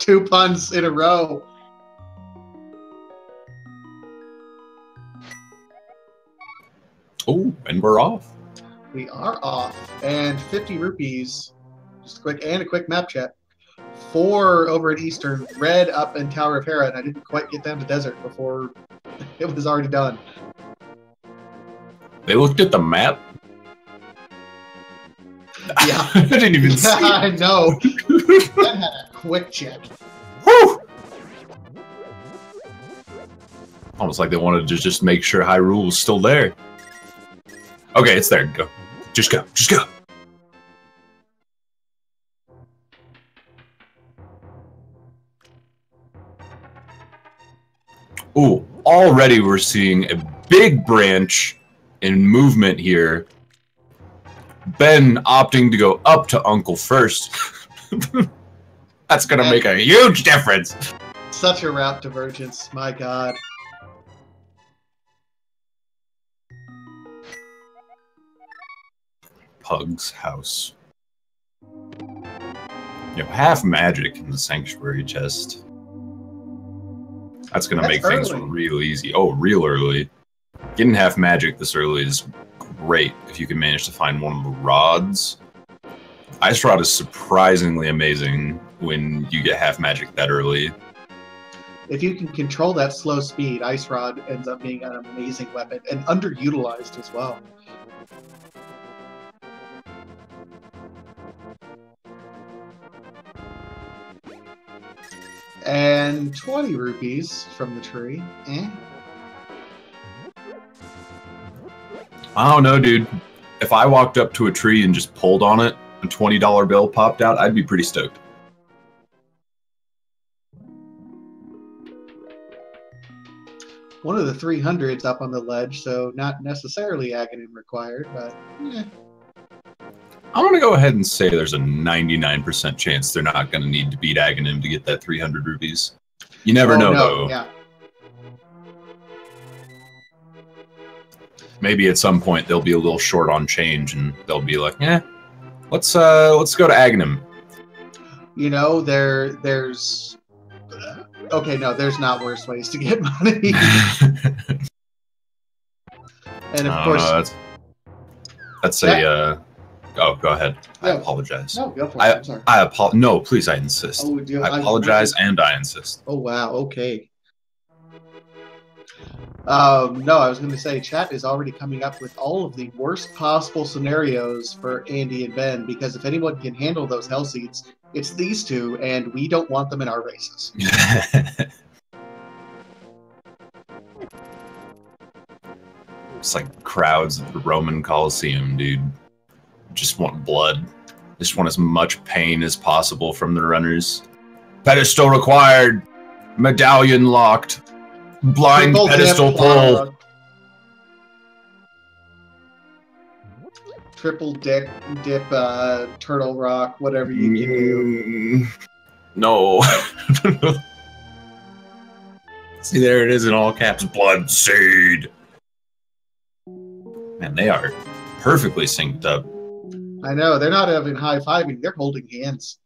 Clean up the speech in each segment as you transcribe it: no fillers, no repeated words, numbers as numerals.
2 puns in a row. Oh, and we're off. We are off. And 50 rupees. Just a quick map check. 4 over at Eastern, red up in Tower of Hera, and I didn't quite get down to Desert before it was already done. They looked at the map? Yeah. I didn't even see it. I know. That had a quick check. Woo! Almost like they wanted to just make sure Hyrule was still there. Okay, it's there. Go. Just go. Just go. Ooh, already we're seeing a big branch in movement here. Ben opting to go up to Uncle first. That's gonna make a huge difference. Such a route divergence, my god. Pug's house. Half magic in the sanctuary chest. That's gonna make things real easy. Oh, real early. Getting half magic this early is great if you can manage to find one of the rods. Ice Rod is surprisingly amazing when you get half magic that early. If you can control that slow speed, Ice Rod ends up being an amazing weapon and underutilized as well. And 20 rupees from the tree. I don't know, dude. If I walked up to a tree and just pulled on it, a $20 bill popped out, I'd be pretty stoked. One of the 300s up on the ledge, so not necessarily Aghanim required, but I'm going to go ahead and say there's a 99% chance they're not going to need to beat Aghanim to get that 300 rupees. You never know, though. Yeah. Maybe at some point they'll be a little short on change, and they'll be like, let's go to Aghanim. You know, there's... Okay, no, there's not worse ways to get money. And of course... That's a... Oh, go ahead. I apologize. No, go for it. I'm sorry. No, please, I insist. Oh, I apologize and I insist. Oh, wow. Okay. No, I was going to say, chat is already coming up with all of the worst possible scenarios for Andy and Ben, because if anyone can handle those hell seeds, it's these two, and we don't want them in our races. It's like crowds at the Roman Colosseum, dude. Just want blood. Just want as much pain as possible from the runners. Pedestal required. Medallion locked. Blind pedestal pull. Triple dip, turtle rock, whatever you can do. No. See, there it is in all caps. Blood seed. Man, they are perfectly synced up. I know, they're not even high-fiving, they're holding hands.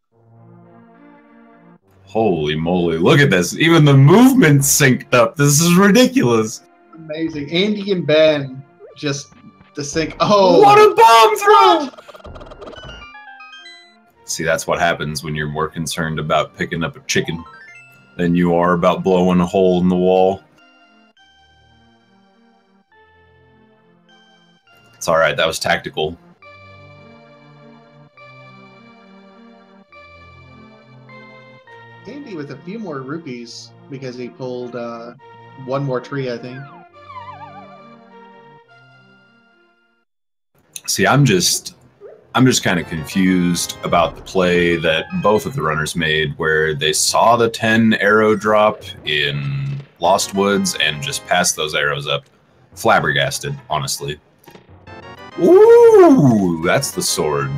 Holy moly, look at this. Even the movement's synced up. This is ridiculous. Amazing. Andy and Ben just the sync. Oh, what a bomb throw! See, that's what happens when you're more concerned about picking up a chicken than you are about blowing a hole in the wall. It's alright, that was tactical. Andy with a few more rupees because he pulled one more tree, I think. See, I'm just kind of confused about the play that both of the runners made, where they saw the 10 arrow drop in Lost Woods and just passed those arrows up. Flabbergasted, honestly. Ooh, that's the sword.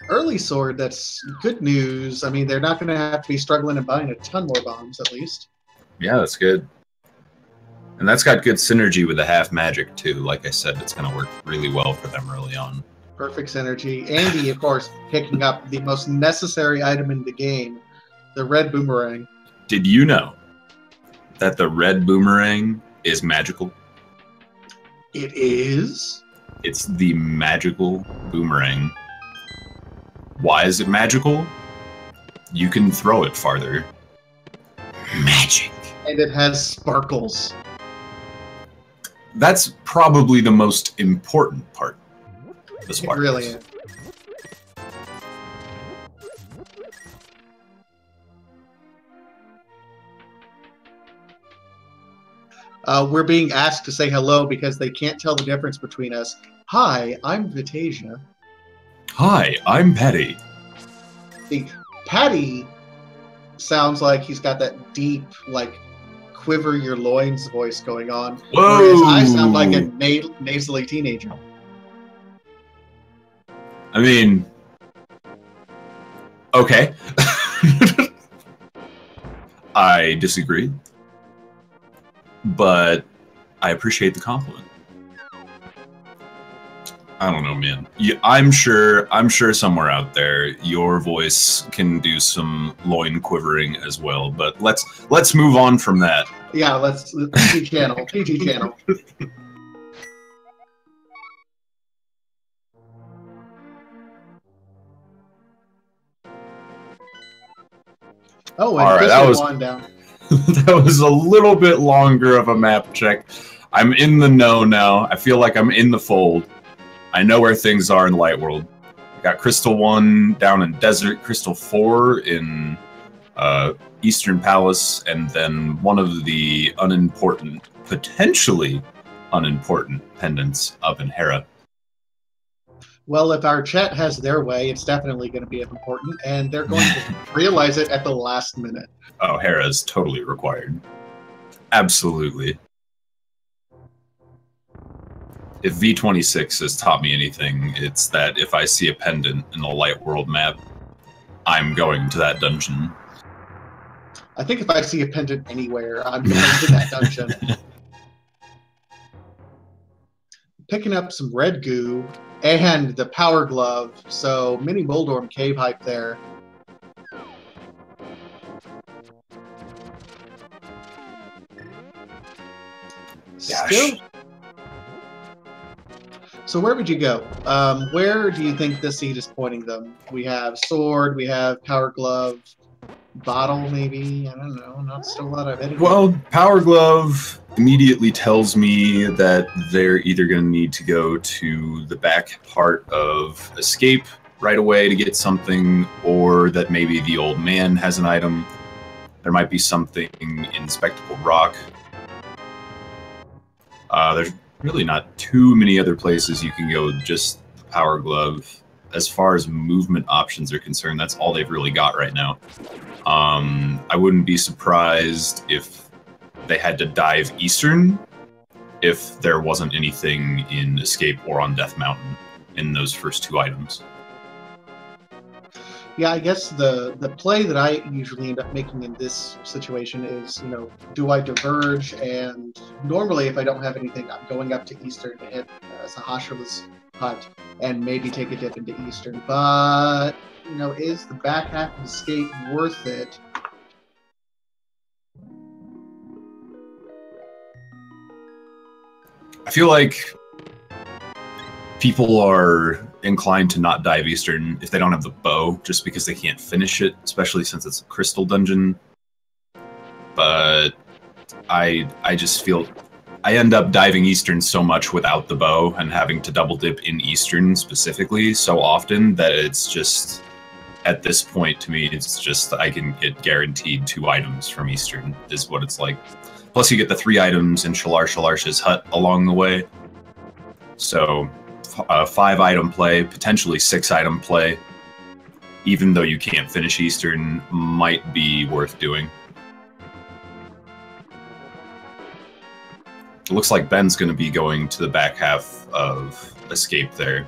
Early sword, that's good news. I mean, they're not going to have to be struggling and buying a ton more bombs, at least. Yeah, that's good. And that's got good synergy with the half magic, too. Like I said, it's going to work really well for them early on. Perfect synergy. Andy, of course, picking up the most necessary item in the game, The red boomerang. Did you know that the red boomerang is magical? It is? It's the magical boomerang. Why is it magical? You can throw it farther. Magic. And it has sparkles. That's probably the most important part. The sparkles. It really is. We're being asked to say hello because they can't tell the difference between us. Hi, I'm Vitasia. Hi, I'm Patty. See, Patty sounds like he's got that deep, like, quiver your loins voice going on. Whoa! Whereas I sound like a nasally teenager. I mean, okay. I disagree, but I appreciate the compliment. I don't know, man. I'm sure somewhere out there your voice can do some loin quivering as well. But let's move on from that. Yeah, let's PG channel. PG channel. Oh, and all right, that was down. That was a little bit longer of a map check. I'm in the know now. I feel like I'm in the fold. I know where things are in the light world. I got Crystal 1 down in Desert, Crystal 4 in Eastern Palace, and then one of the unimportant, potentially unimportant pendants up in Hera. Well, if our chat has their way, it's definitely going to be important, and they're going to realize it at the last minute. Oh, Hera is totally required. Absolutely. If V26 has taught me anything, it's that if I see a pendant in the light world map, I'm going to that dungeon. I think if I see a pendant anywhere, I'm going to that dungeon. Picking up some red goo and the power glove, so mini Moldorm cave hype there. Gosh. Still. So where would you go? Where do you think this seed is pointing them? We have sword, we have power glove, bottle maybe? I don't know, not still a lot of editing. Well, power glove immediately tells me that they're either going to need to go to the back part of escape right away to get something, or that maybe the old man has an item. There might be something in Spectacle Rock. There's really not too many other places you can go with just the power glove. As far as movement options are concerned, that's all they've really got right now. I wouldn't be surprised if they had to dive eastern if there wasn't anything in Escape or on Death Mountain in those first two items. Yeah, I guess the play that I usually end up making in this situation is, you know, do I diverge? And normally, if I don't have anything, I'm going up to Eastern to hit Sahasrah's hut and maybe take a dip into Eastern. But, you know, is the back half of Escape worth it? I feel like people are inclined to not dive Eastern if they don't have the bow, just because they can't finish it, especially since it's a crystal dungeon. But I just feel I end up diving Eastern so much without the bow and having to double dip in Eastern specifically so often that it's just, at this point to me, it's just I can get guaranteed 2 items from Eastern is what it's like. Plus you get the 3 items in Shalarsh's hut along the way. So 5 item play, potentially 6 item play, even though you can't finish Eastern, might be worth doing. It looks like Ben's going to be going to the back half of Escape there.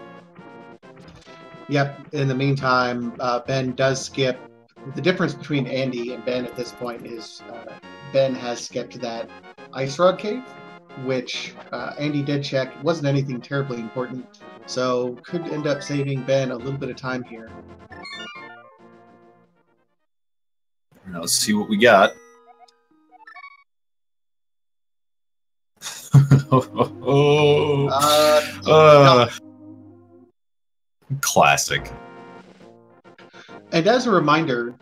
Yep, in the meantime, Ben does skip. The difference between Andy and Ben at this point is Ben has skipped that Ice Rod Cave, which Andy did check. It wasn't anything terribly important, so could end up saving Ben a little bit of time here. Now let's see what we got. Classic. And as a reminder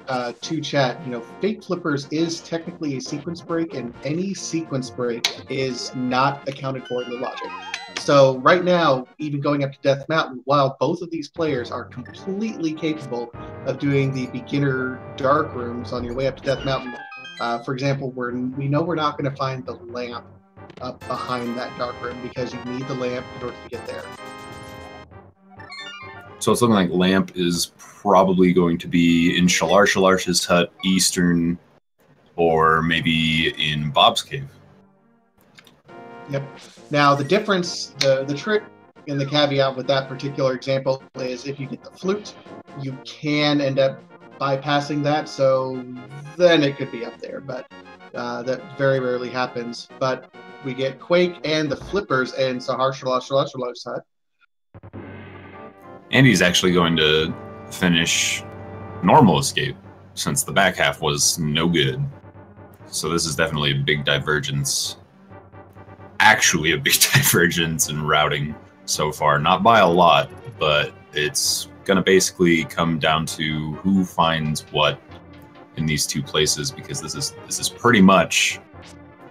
to chat, Fate Flippers is technically a sequence break, and any sequence break is not accounted for in the logic. So right now, even going up to Death Mountain, while both of these players are completely capable of doing the beginner dark rooms on your way up to Death Mountain, for example, we know we're not going to find the lamp up behind that dark room because you need the lamp in order to get there. So it's looking like lamp is probably going to be in Shalarsh's hut, Eastern, or maybe in Bob's cave. Yep. Now the difference, the trick and the caveat with that particular example is if you get the flute, you can end up bypassing that, so then it could be up there, but that very rarely happens. But we get Quake and the flippers in Shalarsh's hut. Andy's actually going to finish normal escape since the back half was no good. So this is definitely a big divergence. Actually a big divergence in routing so far. Not by a lot, but it's going to basically come down to who finds what in these two places, because this is pretty much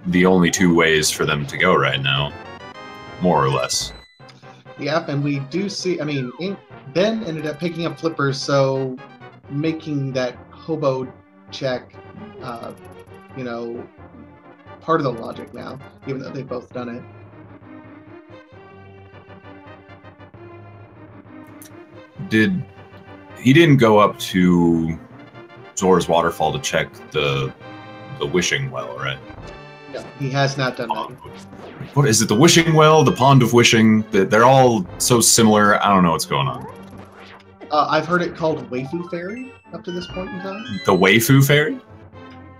the only two ways for them to go right now, more or less. Yep, and we do see, Ben ended up picking up flippers, so making that hobo check, part of the logic now, even though they've both done it. He didn't go up to Zora's Waterfall to check the wishing well, right? No, he has not done that. What is it? The wishing well, the pond of wishing? They're all so similar. I don't know what's going on. I've heard it called Waifu Fairy up to this point in time. The Waifu Fairy?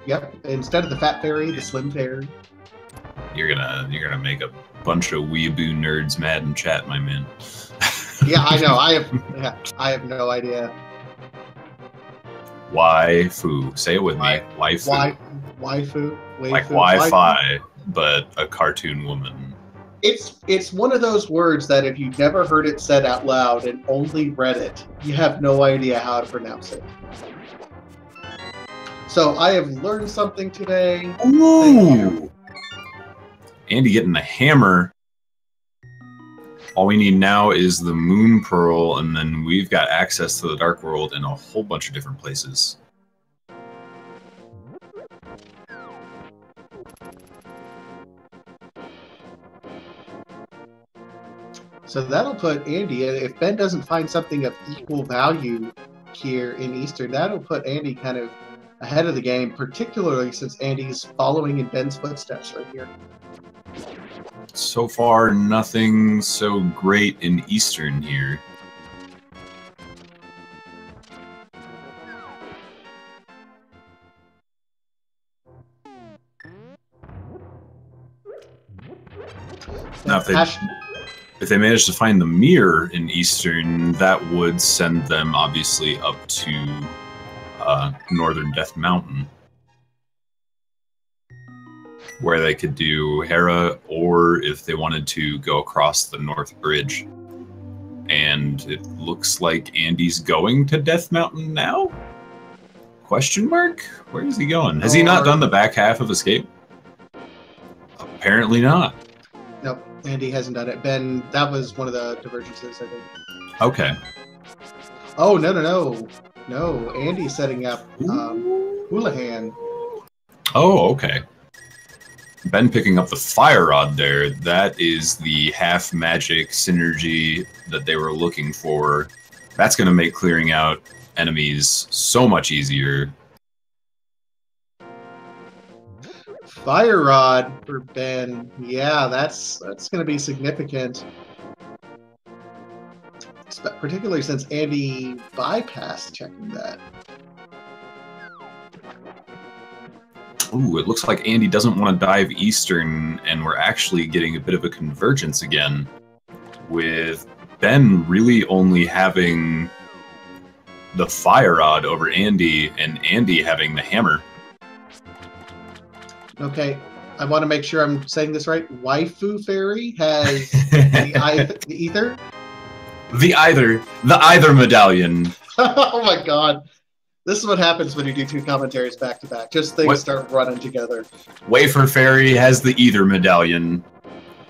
Yep. Instead of the Fat Fairy, the Slim Fairy. You're gonna make a bunch of weeaboo nerds mad in chat, my man. Yeah, I know. I have no idea. Waifu. Say it with me. Waifu. Waifu. Like Wi-Fi, but a cartoon woman. It's one of those words that if you've never heard it said out loud and only read it, you have no idea how to pronounce it. So I have learned something today. Ooh! Andy getting the hammer. All we need now is the Moon Pearl, and then we've got access to the Dark World in a whole bunch of different places. So that'll put Andy, if Ben doesn't find something of equal value here in Eastern, that'll put Andy kind of ahead of the game, particularly since Andy's following in Ben's footsteps right here. So far, nothing so great in Eastern here. Now, if they manage to find the mirror in Eastern, that would send them obviously up to Northern Death Mountain, where they could do Hera, or if they wanted to go across the North Bridge. And it looks like Andy's going to Death Mountain now? Question mark? Where is he going? Has he not done the back half of Escape? Apparently not. Nope, Andy hasn't done it. Ben, that was one of the divergences, I think. Okay. Oh, no. No, Andy's setting up Houlihan. Oh, okay. Ben picking up the fire rod there. That is the half magic synergy that they were looking for. That's going to make clearing out enemies so much easier. Fire rod for Ben. Yeah, that's going to be significant. Particularly since Andy bypassed checking that. Ooh, it looks like Andy doesn't want to dive Eastern, and we're actually getting a bit of a convergence again, with Ben really only having the fire rod over Andy, and Andy having the hammer. Okay, I want to make sure I'm saying this right. Waifu Fairy has the ether? The either medallion. Oh my god. This is what happens when you do two commentaries back to back. Just things start running together. Wafer Fairy has the either medallion.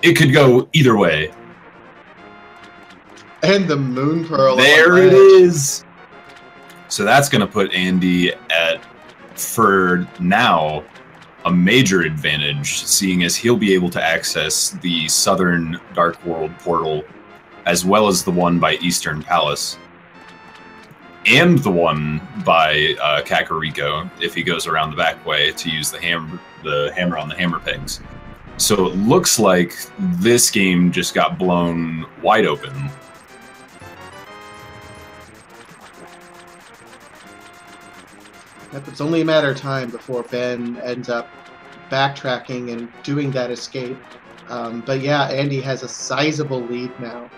It could go either way. And the Moon Pearl. There it is. So that's going to put Andy at, for now, a major advantage, seeing as he'll be able to access the Southern Dark World portal, as well as the one by Eastern Palace, and the one by Kakariko, if he goes around the back way to use the hammer on the hammer pegs. So it looks like this game just got blown wide open. Yep, it's only a matter of time before Ben ends up backtracking and doing that escape. But yeah, Andy has a sizable lead now.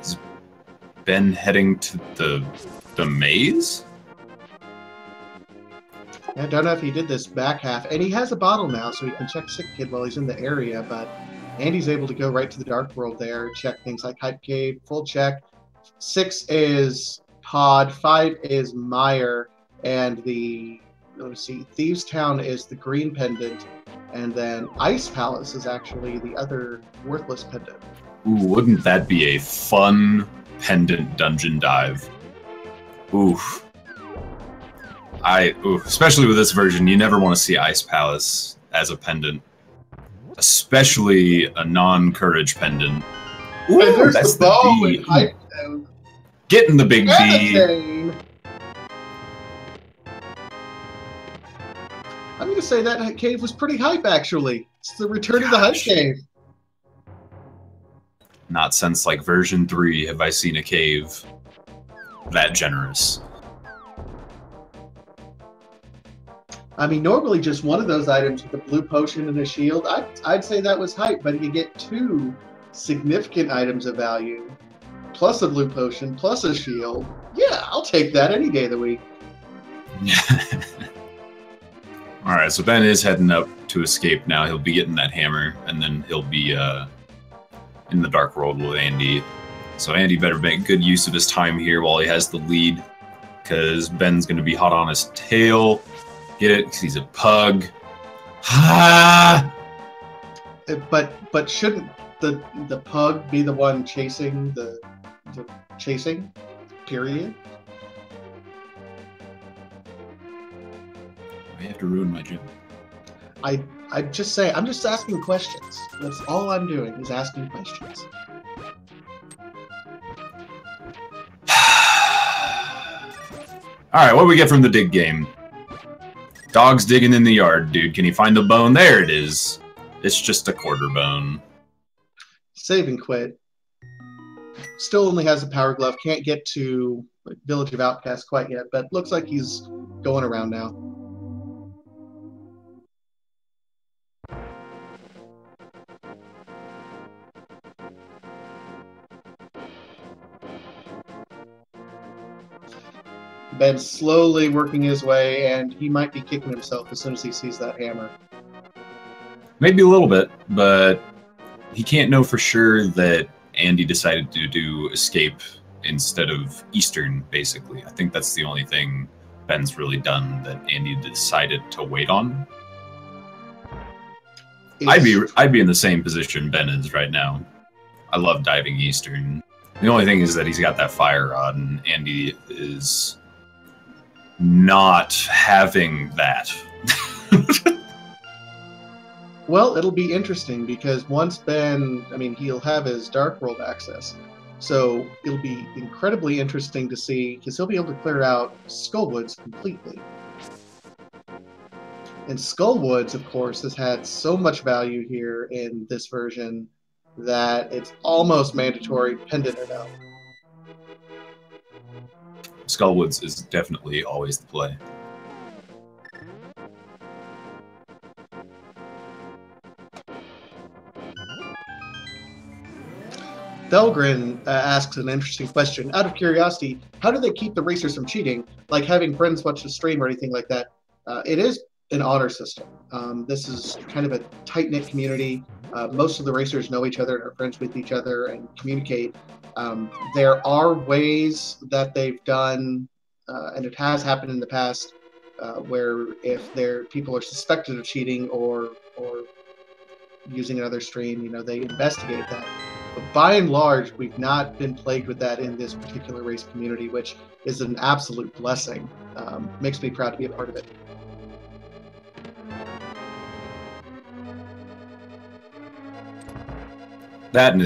Is Ben heading to the maze? I don't know if he did this back half, and he has a bottle now, so he can check Sick Kid while he's in the area, but Andy's able to go right to the Dark World there, check things like Hype Cave, full check. 6 is Pod, 5 is Meyer, and the, let's see, Thieves Town is the green pendant, and then Ice Palace is actually the other worthless pendant. Ooh, wouldn't that be a fun pendant dungeon dive? Oof. Especially with this version, you never want to see Ice Palace as a pendant. Especially a non-courage pendant. Ooh, that's the B. Getting the big B. I'm going to say that cave was pretty hype, actually. It's the return of the hype cave. Not since, like, version 3 have I seen a cave that generous. I mean, normally just one of those items with a blue potion and a shield, I'd say that was hype, but you get 2 significant items of value, plus a blue potion, plus a shield. Yeah, I'll take that any day of the week. Alright, so Ben is heading up to escape now. He'll be getting that hammer, and then he'll be in the Dark World with Andy. So Andy better make good use of his time here while he has the lead, because Ben's going to be hot on his tail. Get it? Because he's a pug. Ha! But shouldn't the pug be the one chasing the chasing? Period. I have to ruin my gym. I'm just saying. I'm just asking questions. That's all I'm doing is asking questions. All right, what do we get from the dig game? Dog's digging in the yard, dude. Can he find the bone? There it is. It's just a quarter bone. Save and quit. Still only has a power glove. Can't get to Village of Outcasts quite yet, but looks like he's going around now. Ben's slowly working his way, and he might be kicking himself as soon as he sees that hammer. Maybe a little bit, but he can't know for sure that Andy decided to do escape instead of Eastern, basically. I think that's the only thing Ben's really done that Andy decided to wait on. I'd be in the same position Ben is right now. I love diving Eastern. The only thing is that he's got that fire rod, and Andy is not having that. Well, it'll be interesting because once Ben, I mean, he'll have his Dark World access. So it'll be incredibly interesting to see because he'll be able to clear out Skullwoods completely. And Skullwoods, of course, has had so much value here in this version. that it's almost mandatory, pendant or no. Skullwoods is definitely always the play. Thelgrin asks an interesting question. Out of curiosity, how do they keep the racers from cheating, like having friends watch the stream or anything like that? It is an honor system. This is kind of a tight-knit community. Most of the racers know each other and are friends with each other and communicate. There are ways that they've done, and it has happened in the past, where if people are suspected of cheating or using another stream, you know, they investigate that. But by and large, we've not been plagued with that in this particular race community, which is an absolute blessing. Makes me proud to be a part of it. That and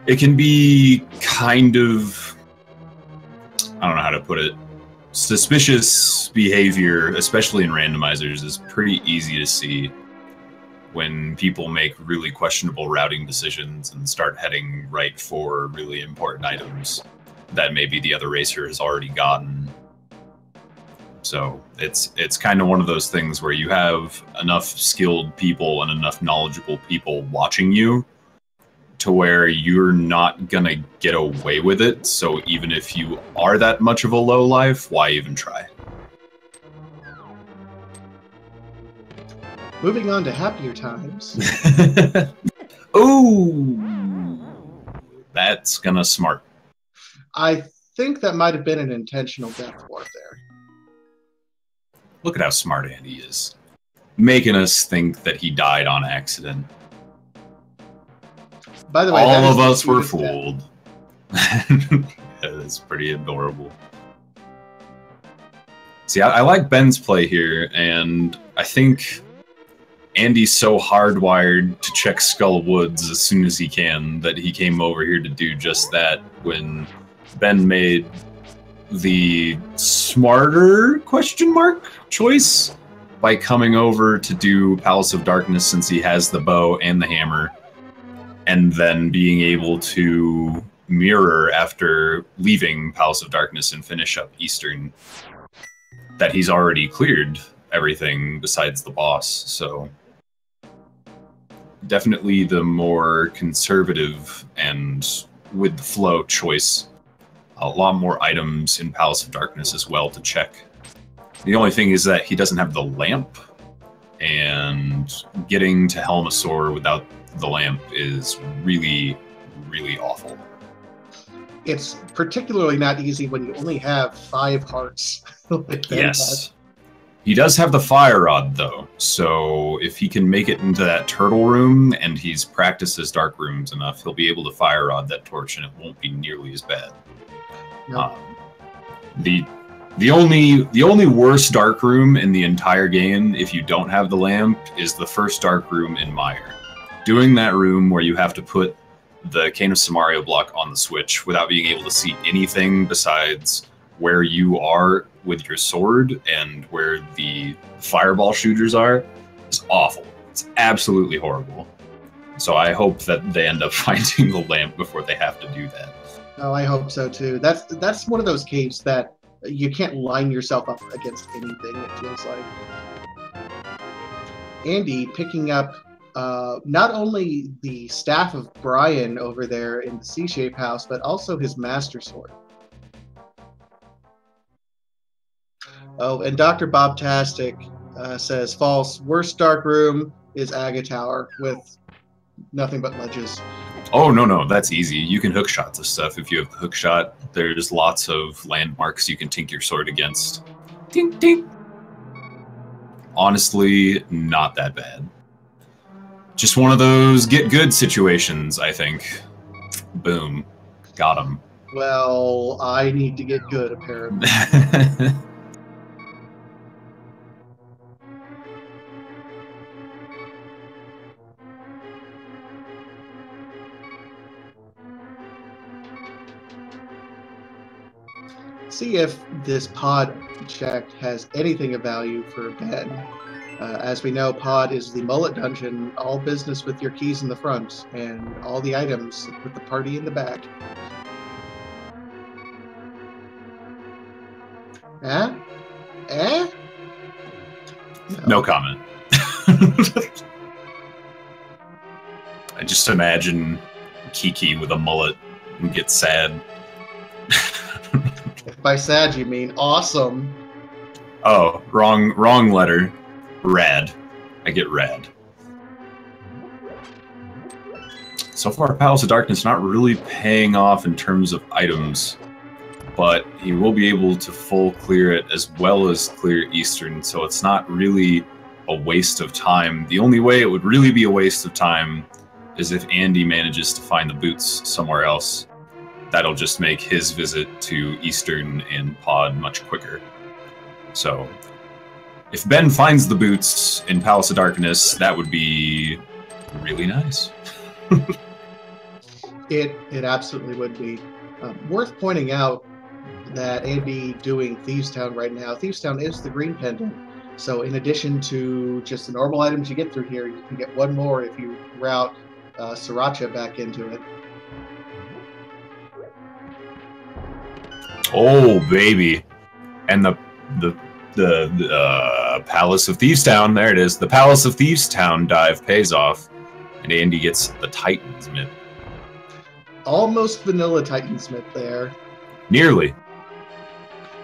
it can be kind of, I don't know how to put it, suspicious behavior, especially in randomizers, is pretty easy to see when people make really questionable routing decisions and start heading right for really important items that maybe the other racer has already gotten. So it's kind of one of those things where you have enough skilled people and enough knowledgeable people watching you to where you're not gonna get away with it. So even if you are that much of a lowlife, why even try? Moving on to happier times. Ooh, that's gonna smart. I think that might have been an intentional death ward there. Look at how smart Andy is. Making us think that he died on accident. By the way, all of us were fooled. That's pretty adorable. See, I like Ben's play here, and I think Andy's so hardwired to check Skull Woods as soon as he can that he came over here to do just that when Ben made the smarter question mark choice by coming over to do Palace of Darkness since he has the bow and the hammer, and then being able to mirror after leaving Palace of Darkness and finish up Eastern, that he's already cleared everything besides the boss. So definitely the more conservative and with the flow choice. A lot more items in Palace of Darkness as well to check. The only thing is that he doesn't have the lamp, and getting to Helmasaur without the lamp is really, really awful. It's particularly not easy when you only have 5 hearts. Yes. He does have the fire rod, though, so if he can make it into that turtle room and he's practiced his dark rooms enough, he'll be able to fire rod that torch and it won't be nearly as bad. Nope. The only worse dark room in the entire game, if you don't have the lamp, is the first dark room in Mire. Doing that room where you have to put the Cane of Samaria block on the switch without being able to see anything besides where you are with your sword and where the fireball shooters are is awful. It's absolutely horrible. So I hope that they end up finding the lamp before they have to do that. Oh, I hope so too. That's one of those caves that you can't line yourself up against anything, it feels like. Andy picking up not only the staff of Brian over there in the C-shape house, but also his master sword. Oh, and Dr. Bobtastic says, false. Worst dark room is Aga Tower with nothing but ledges. Oh, no, that's easy. You can hook shots of stuff if you have the hook shot. There's lots of landmarks you can tink your sword against. Tink, tink. Honestly, not that bad. Just one of those get good situations, I think. Boom. Got him. Well, I need to get good, apparently. See if this pod check has anything of value for Ben. As we know, Pod is the mullet dungeon, all business with your keys in the front, and all the items with the party in the back. Eh? Eh? No comment. I just imagine Kiki with a mullet and get sad. If by sad you mean awesome. Oh, wrong letter. Rad. I get rad. So far, Palace of Darkness not really paying off in terms of items, but he will be able to full clear it as well as clear Eastern, so it's not really a waste of time. The only way it would really be a waste of time is if Andy manages to find the boots somewhere else. That'll just make his visit to Eastern and Pod much quicker. So, if Ben finds the boots in Palace of Darkness, that would be really nice. It absolutely would be. Worth pointing out that Andy doing Thieves Town right now, Thieves Town is the green pendant. So in addition to just the normal items you get through here, you can get one more if you route Sriracha back into it. Oh, baby. And the Palace of Thieves Town, there it is. The Palace of Thieves Town dive pays off, and Andy gets the Titansmith. Almost vanilla Titansmith there. Nearly.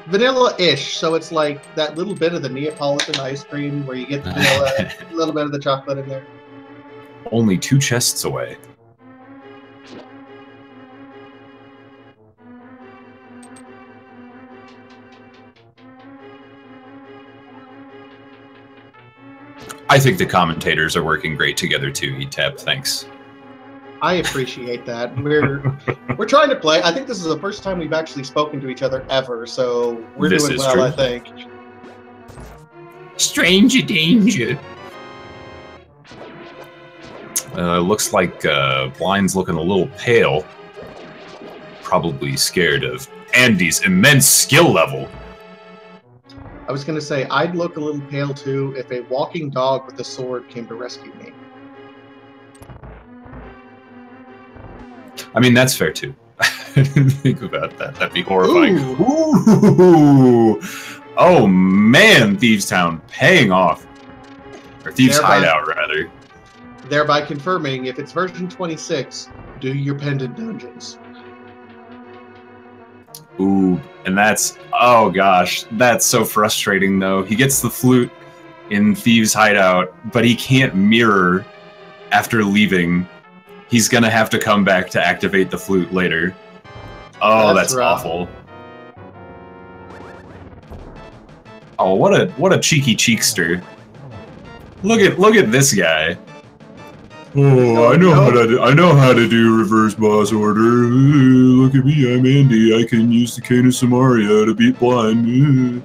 Vanilla-ish, so it's like that little bit of the Neapolitan ice cream where you get the vanilla, a little bit of the chocolate in there. Only 2 chests away. I think the commentators are working great together too, ETAP. Thanks. I appreciate that. We're trying to play. I think this is the first time we've actually spoken to each other ever, so we're doing well, true. I think. Stranger danger. Looks like Blind's looking a little pale. Probably scared of Andy's immense skill level. I was going to say, I'd look a little pale too if a walking dog with a sword came to rescue me. I mean, that's fair too. I didn't think about that. That'd be horrifying. Ooh. Oh man, Thieves Town paying off. Or Thieves Hideout, rather. Thereby confirming, if it's version 26, do your pendant dungeons. Ooh, and that's, oh gosh, that's so frustrating though. He gets the flute in Thieves Hideout, but he can't mirror after leaving. He's gonna have to come back to activate the flute later. Oh, that's awful. Oh, what a cheeky cheekster. Look at this guy. Oh, I know how to do reverse boss order. Look at me, I'm Andy. I can use the Cane of Samaria to beat Blind.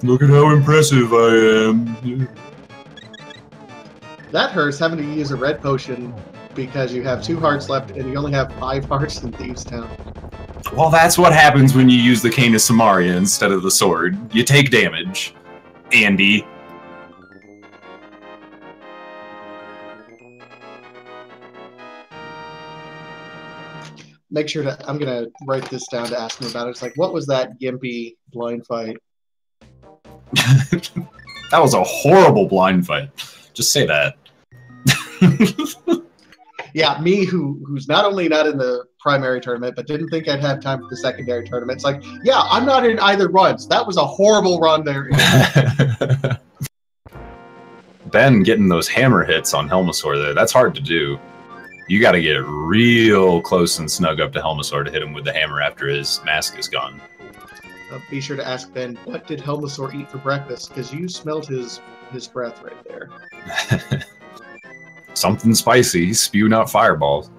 Look at how impressive I am. That hurts, having to use a red potion because you have 2 hearts left and you only have 5 hearts in Thieves Town. Well, that's what happens when you use the Cane of Samaria instead of the sword. You take damage, Andy. Make sure to, I'm going to write this down to ask him about it. It's like, what was that gimpy blind fight? That was a horrible blind fight. Just say that. Yeah, me who's not only not in the primary tournament, but didn't think I'd have time for the secondary tournament. It's like, yeah, I'm not in either runs. That was a horrible run there. Ben getting those hammer hits on Helmasaur there, that's hard to do. You got to get real close and snug up to Helmasaur to hit him with the hammer after his mask is gone. Be sure to ask Ben, what did Helmasaur eat for breakfast? Because you smelled his breath right there. Something spicy. He's spewing out fireballs.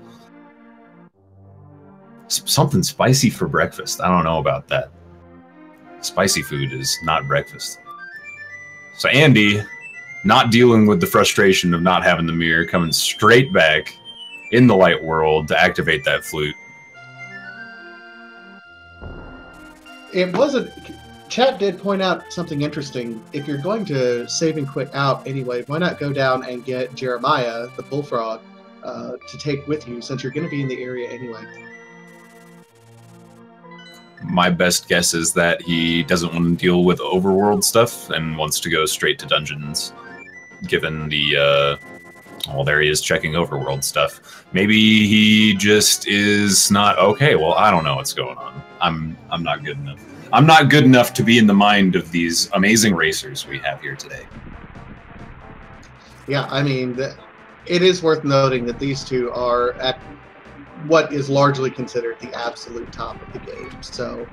Something spicy for breakfast. I don't know about that. Spicy food is not breakfast. So Andy, not dealing with the frustration of not having the mirror, coming straight back in the light world to activate that flute. It wasn't... Chat did point out something interesting. If you're going to save and quit out anyway, why not go down and get Jeremiah, the bullfrog, to take with you, since you're going to be in the area anyway. My best guess is that he doesn't want to deal with overworld stuff and wants to go straight to dungeons, given the, well, there he is checking overworld stuff. Maybe he just is not, okay, well, I don't know what's going on. I'm not good enough. I'm not good enough to be in the mind of these amazing racers we have here today. Yeah, I mean, it is worth noting that these two are at what is largely considered the absolute top of the game. So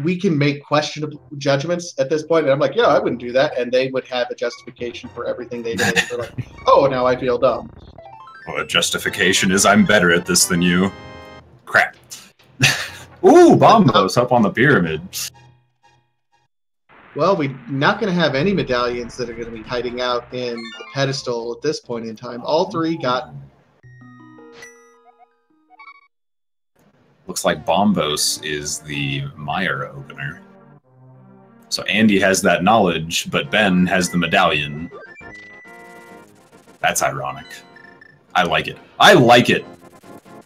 we can make questionable judgments at this point. And I'm like, yeah, I wouldn't do that. And they would have a justification for everything they did. They're like, oh, now I feel dumb. Well, a justification is I'm better at this than you. Crap. Ooh, Bombos up on the pyramid. Well, we're not going to have any medallions that are going to be hiding out in the pedestal at this point in time. All three got... Looks like Bombos is the Meyer opener. So Andy has that knowledge, but Ben has the medallion. That's ironic. I like it. I like it!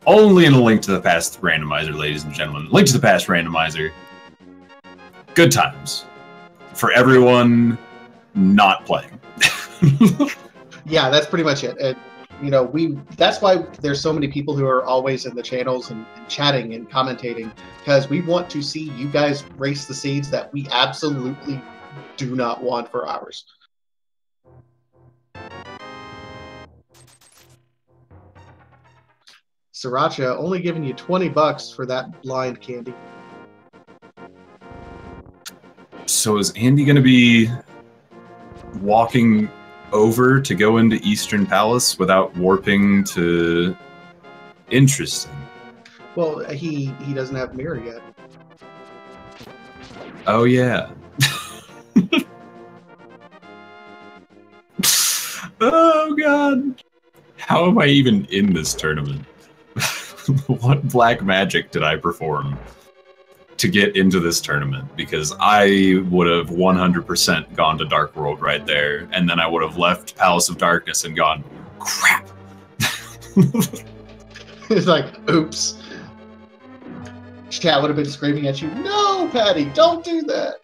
Only in a Link to the Past randomizer, ladies and gentlemen. Link to the Past randomizer. Good times. For everyone not playing. Yeah, that's pretty much it. And, you know, that's why there's so many people who are always in the channels and chatting and commentating, because we want to see you guys race the seeds that we absolutely do not want for ours. Sriracha only giving you $20 for that blind candy. So is Andy going to be walking over to go into Eastern Palace without warping to... Interesting. Well, he doesn't have mirror yet. Oh, yeah. Oh, God. How am I even in this tournament? What black magic did I perform to get into this tournament? Because I would have 100% gone to Dark World right there, and then I would have left Palace of Darkness and gone, crap. It's like, oops. Chat would have been screaming at you, no, Patty, don't do that.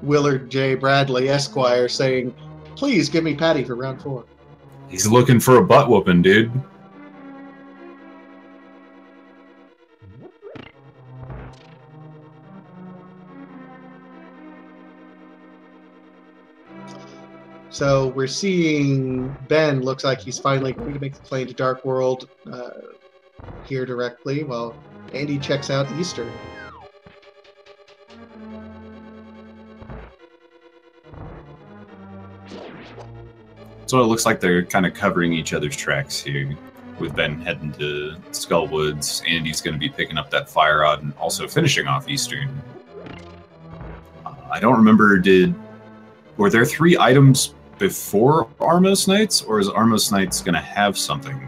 Willard J. Bradley, Esquire, saying, please give me Patty for round 4. He's looking for a butt whooping, dude. So we're seeing Ben looks like he's finally going to make the plane to Dark World here directly, while Andy checks out Eastern. So it looks like they're kind of covering each other's tracks here, with Ben heading to Skullwoods. Andy's going to be picking up that fire rod and also finishing off Eastern. I don't remember, were there 3 items before Armos Knights, or is Armos Knights going to have something?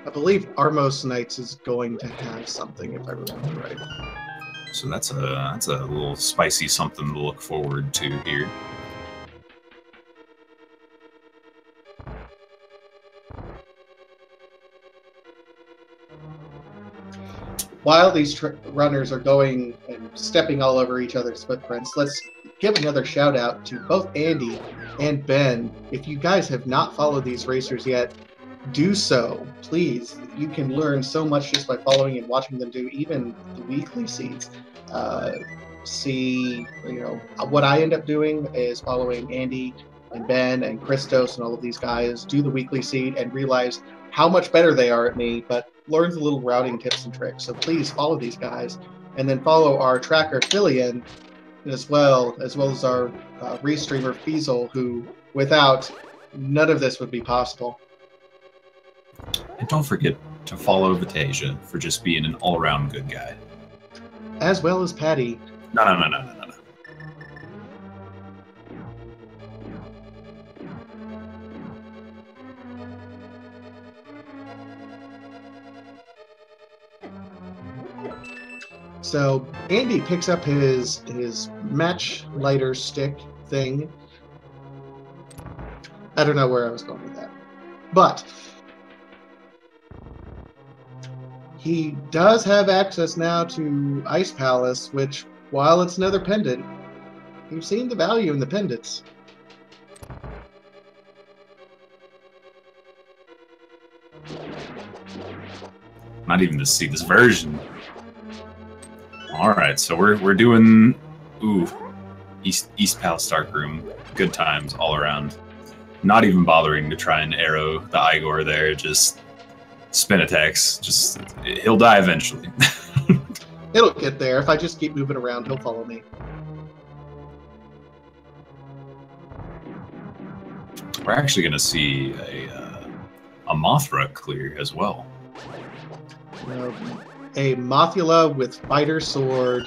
I believe Armos Knights is going to have something, if I remember right. So that's a little spicy something to look forward to here. While these runners are going and stepping all over each other's footprints, let's give another shout out to both Andy and Ben. If you guys have not followed these racers yet, do so, please. You can learn so much just by following and watching them do even the weekly seeds. See, you know, what I end up doing is following Andy and Ben and Christos and all of these guys do the weekly seed and realize how much better they are at me, but learn the little routing tips and tricks. So please follow these guys, and then follow our tracker Filian as well as our restreamer Feasel, who without none of this would be possible. And don't forget to follow Vitasia for just being an all-around good guy. As well as Patty. No. So Andy picks up his match lighter stick thing. I don't know where I was going with that, but he does have access now to Ice Palace, which, while it's another pendant, you've seen the value in the pendants. Not even to see this version. All right, so we're doing East Palace Dark Room. Good times all around. Not even bothering to try and arrow the Igor there. Just spin attacks. Just he'll die eventually. It'll get there. If I just keep moving around, he'll follow me. We're actually gonna see a Mothra clear as well. A Mothula with fighter sword.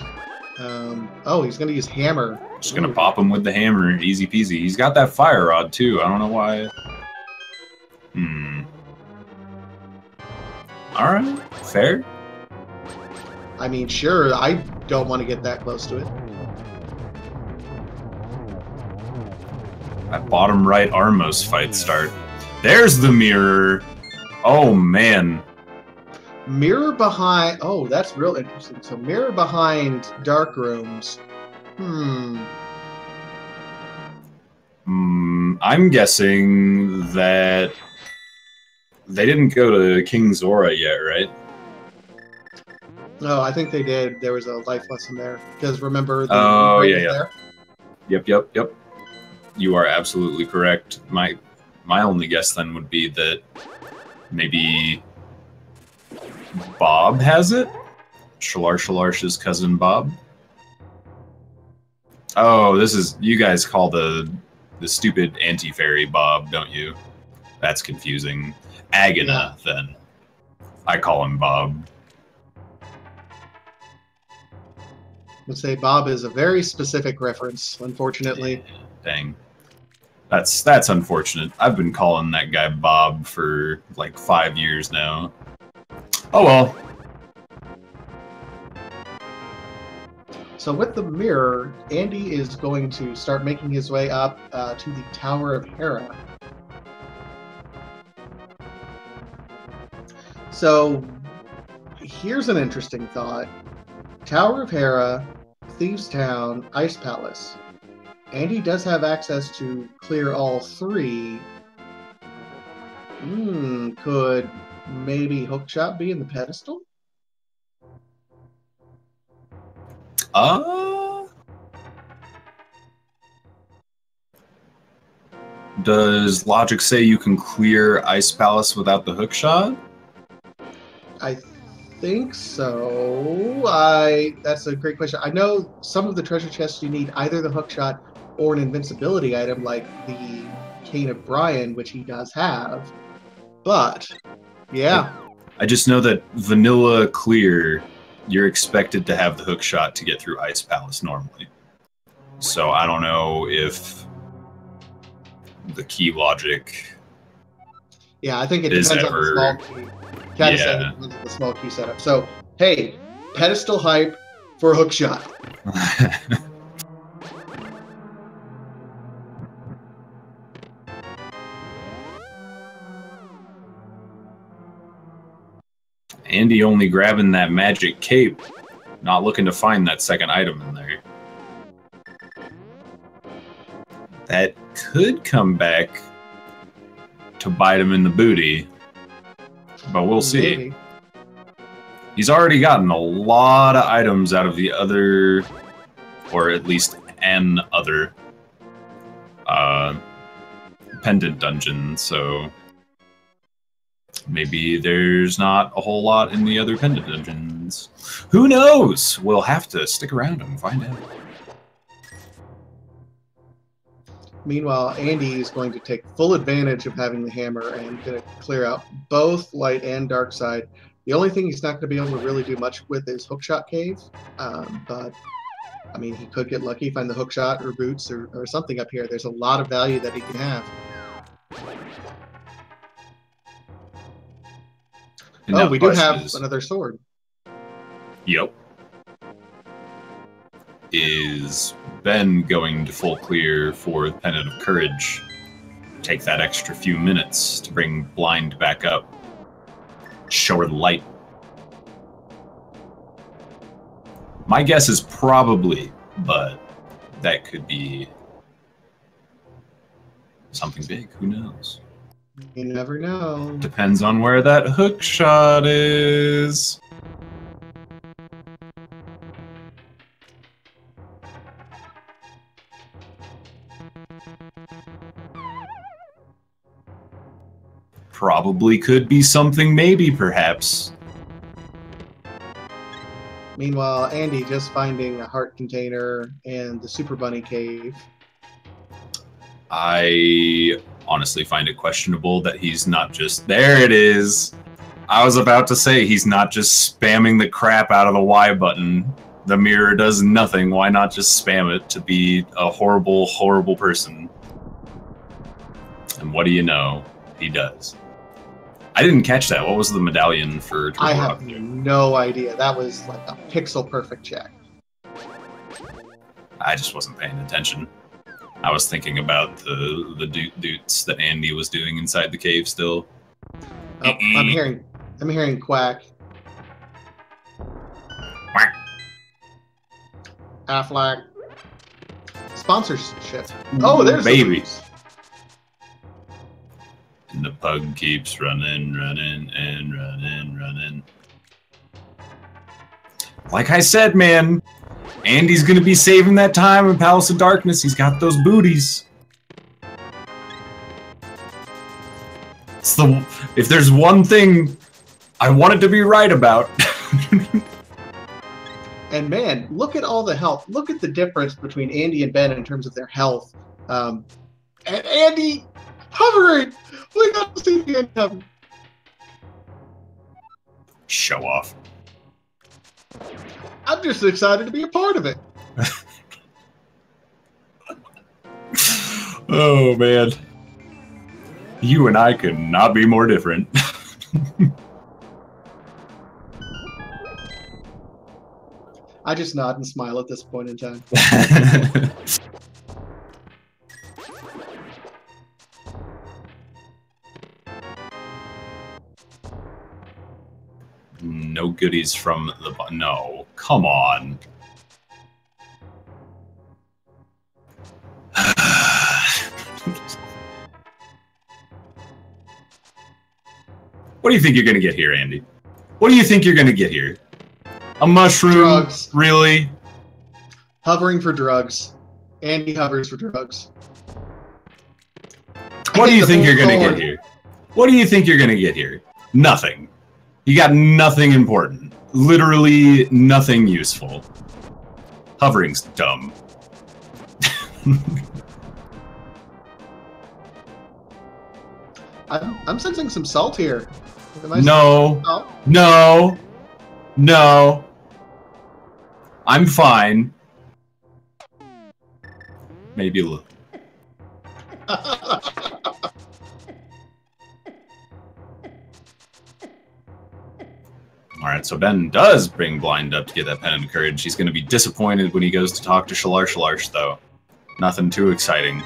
Oh, he's going to use hammer. Just going to pop him with the hammer. Easy peasy. He's got that fire rod, too. I don't know why. Alright. Fair. I mean, sure. I don't want to get that close to it. That bottom right Armos fight start. There's the mirror. Oh, man. Mirror behind... Oh, that's real interesting. So mirror behind dark rooms. I'm guessing that they didn't go to King Zora yet, right? No, I think they did. There was a life lesson there. Because remember... Oh, yeah. There? Yep. You are absolutely correct. My only guess then would be that maybe... Bob has it? Shalarsh's cousin Bob? Oh, this is... You guys call the stupid anti-fairy Bob, don't you? That's confusing. Agana, then. I call him Bob. Let's say Bob is a very specific reference, unfortunately. Yeah, dang. That's unfortunate. I've been calling that guy Bob for like 5 years now. Oh well. So with the mirror, Andy is going to start making his way up to the Tower of Hera. So here's an interesting thought. Tower of Hera, Thieves' Town, Ice Palace. Andy does have access to clear all three. Could maybe Hookshot be in the pedestal? Does logic say you can clear Ice Palace without the hookshot? I think so. That's a great question. I know some of the treasure chests you need either the hookshot or an invincibility item like the Cane of Brian, which he does have. But yeah. I just know that vanilla clear, you're expected to have the hook shot to get through Ice Palace normally. So I don't know if the key logic. Yeah, I think it depends on the small key. The small key setup. So hey, pedestal hype for hook shot. Andy only grabbing that magic cape, not looking to find that second item in there. That could come back to bite him in the booty, but we'll see. Maybe. He's already gotten a lot of items out of the other, or at least an other, pendant dungeon, so maybe there's not a whole lot in the other pendant dungeons. Who knows? We'll have to stick around and find out. Meanwhile, Andy is going to take full advantage of having the hammer and going to clear out both light and dark side. The only thing he's not going to be able to really do much with is Hookshot Cave. But, I mean, he could get lucky, find the Hookshot or Boots or something up here. There's a lot of value that he can have. And we do have another sword. Yep. is Ben going to full clear for the Pendant of Courage. Take that extra few minutes to bring Blind back up. Show her the light. My guess is probably, but that could be something big. Who knows? You never know. Depends on where that hook shot is. Probably could be something, maybe, perhaps. Meanwhile, Andy just finding a heart container and the Super Bunny cave. I honestly find it questionable that he's not just... There it is! I was about to say, he's not just spamming the crap out of the Y button. The mirror does nothing. Why not just spam it to be a horrible, horrible person? And what do you know? He does. I didn't catch that. What was the medallion for Turbo I have Rocket? no idea. That was like a pixel-perfect check. I just wasn't paying attention. I was thinking about the doots that Andy was doing inside the cave still. Oh, I'm hearing quack. Quack. Affleck. Sponsorship. Oh, there's baby. The And the pug keeps running, running, and running, running. Like I said, man, Andy's gonna be saving that time in Palace of Darkness. He's got those booties. It's if there's one thing I wanted to be right about. And man, look at all the health. Look at the difference between Andy and Ben in terms of their health. And Andy hovering. We got to see Andy hovering. Show off. I'm just excited to be a part of it. Oh man, you and I could not be more different. I just nod and smile at this point in time. No goodies from the... No, come on. What do you think you're going to get here, Andy? What do you think you're going to get here? A mushroom? Drugs. Really? Hovering for drugs. Andy hovers for drugs. What do you think you're going to get here? What do you think you're going to get here? Nothing. You got nothing important. Literally nothing useful. Hovering's dumb. I'm sensing some salt here. No. Salt? No. No. I'm fine. Maybe a little. Alright, so Ben does bring Blind up to get that Pendant of Courage. He's going to be disappointed when he goes to talk to Shalarsh, though. Nothing too exciting.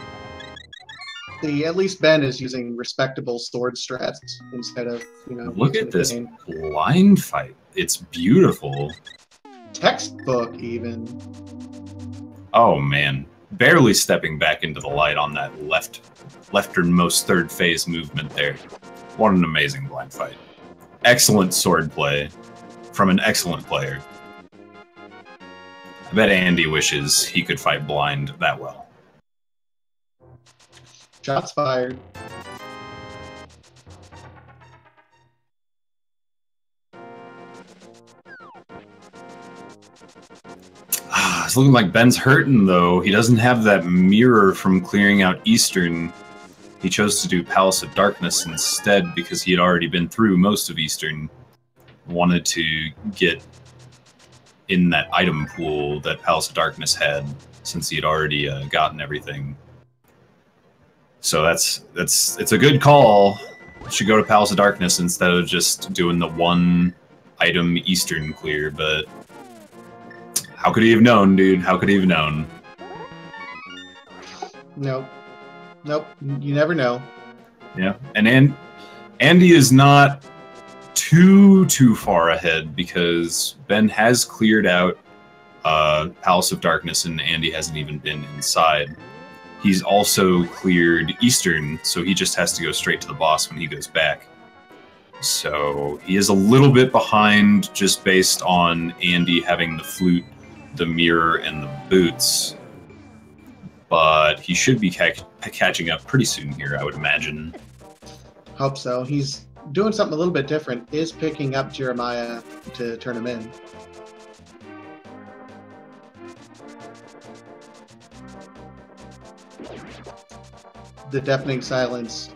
At least Ben is using respectable sword strats instead of, you know... Look at this Blind fight. It's beautiful. Textbook, even. Oh, man. Barely stepping back into the light on that lefternmost third phase movement there. What an amazing Blind fight. Excellent sword play from an excellent player. I bet Andy wishes he could fight Blind that well. Shots fired. It's looking like Ben's hurting, though. He doesn't have that mirror from clearing out Eastern. He chose to do Palace of Darkness instead because he had already been through most of Eastern. Wanted to get in that item pool that Palace of Darkness had since he had already gotten everything. So it's a good call. Should go to Palace of Darkness instead of just doing the one item Eastern clear, but How could he have known, dude? How could he have known? Nope. Nope. You never know. Yeah, and Andy is not too far ahead because Ben has cleared out Palace of Darkness and Andy hasn't even been inside. He's also cleared Eastern, so he just has to go straight to the boss when he goes back. So he is a little bit behind just based on Andy having the flute, the mirror, and the boots. But he should be catching up pretty soon here, I would imagine. Hope so. He's doing something a little bit different. Is picking up Jeremiah to turn him in. The Deafening Silence.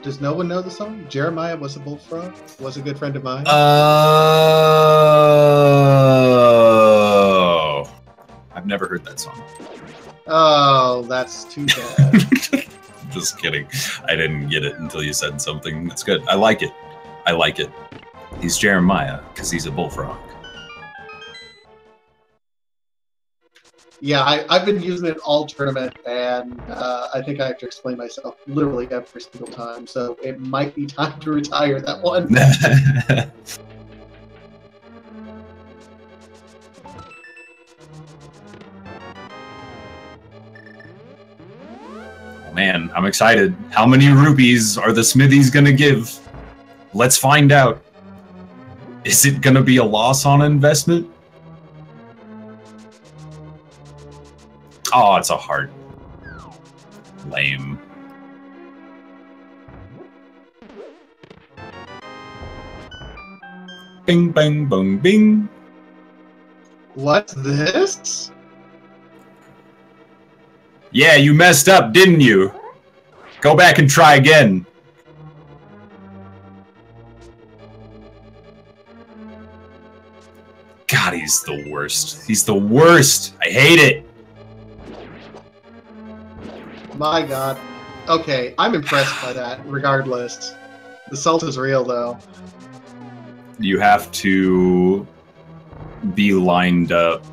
Does no one know the song? Jeremiah was a bullfrog. Was a good friend of mine. Oh, I've never heard that song. Oh, that's too bad. Just kidding. I didn't get it until you said something. That's good. I like it. I like it. He's Jeremiah because he's a bullfrog. Yeah, I've been using it all tournament, and I think I have to explain myself literally every single time, so it might be time to retire that one. Oh, man, I'm excited. How many rupees are the Smithies gonna give? Let's find out. Is it gonna be a loss on investment? Oh, it's a heart. Lame. Bing, bang, bong, bing. What's this? Yeah, you messed up, didn't you? Go back and try again. God, he's the worst. He's the worst. I hate it. My god. Okay, I'm impressed by that, regardless. The salt is real, though. You have to be lined up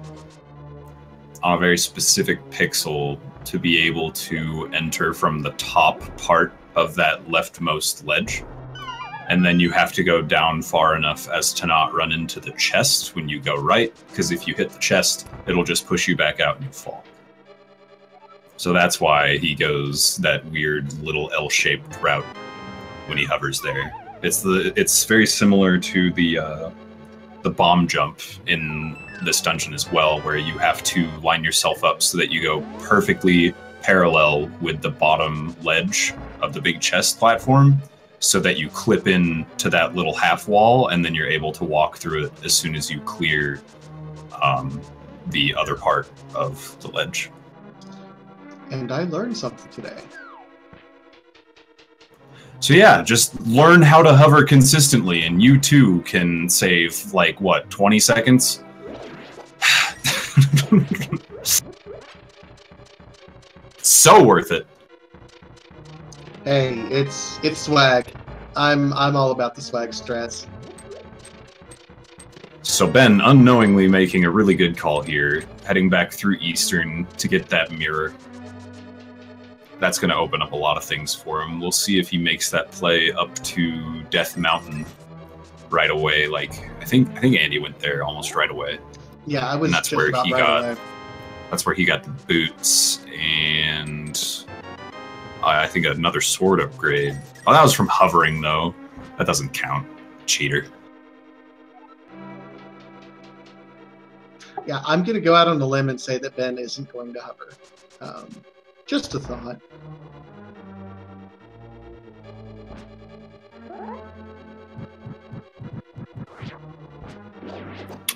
on a very specific pixel to be able to enter from the top part of that leftmost ledge. And then you have to go down far enough as to not run into the chest when you go right, because if you hit the chest, it'll just push you back out and you fall. So that's why he goes that weird little L-shaped route when he hovers there. It's very similar to the bomb jump in this dungeon as well, where you have to line yourself up so that you go perfectly parallel with the bottom ledge of the big chest platform, so that you clip in to that little half wall, and then you're able to walk through it as soon as you clear the other part of the ledge. And I learned something today. So yeah, just learn how to hover consistently, and you too can save, like, what, 20 seconds? So worth it. Hey, it's swag. I'm all about the swag strats. So Ben, unknowingly making a really good call here, heading back through Eastern to get that mirror. That's going to open up a lot of things for him. We'll see if he makes that play up to Death Mountain right away. Like, I think Andy went there almost right away. Yeah, I was. And that's just where about he right got. away. That's where he got the boots and I think another sword upgrade. Oh, that was from hovering though. That doesn't count. Cheater. Yeah, I'm going to go out on a limb and say that Ben isn't going to hover. Just a thought.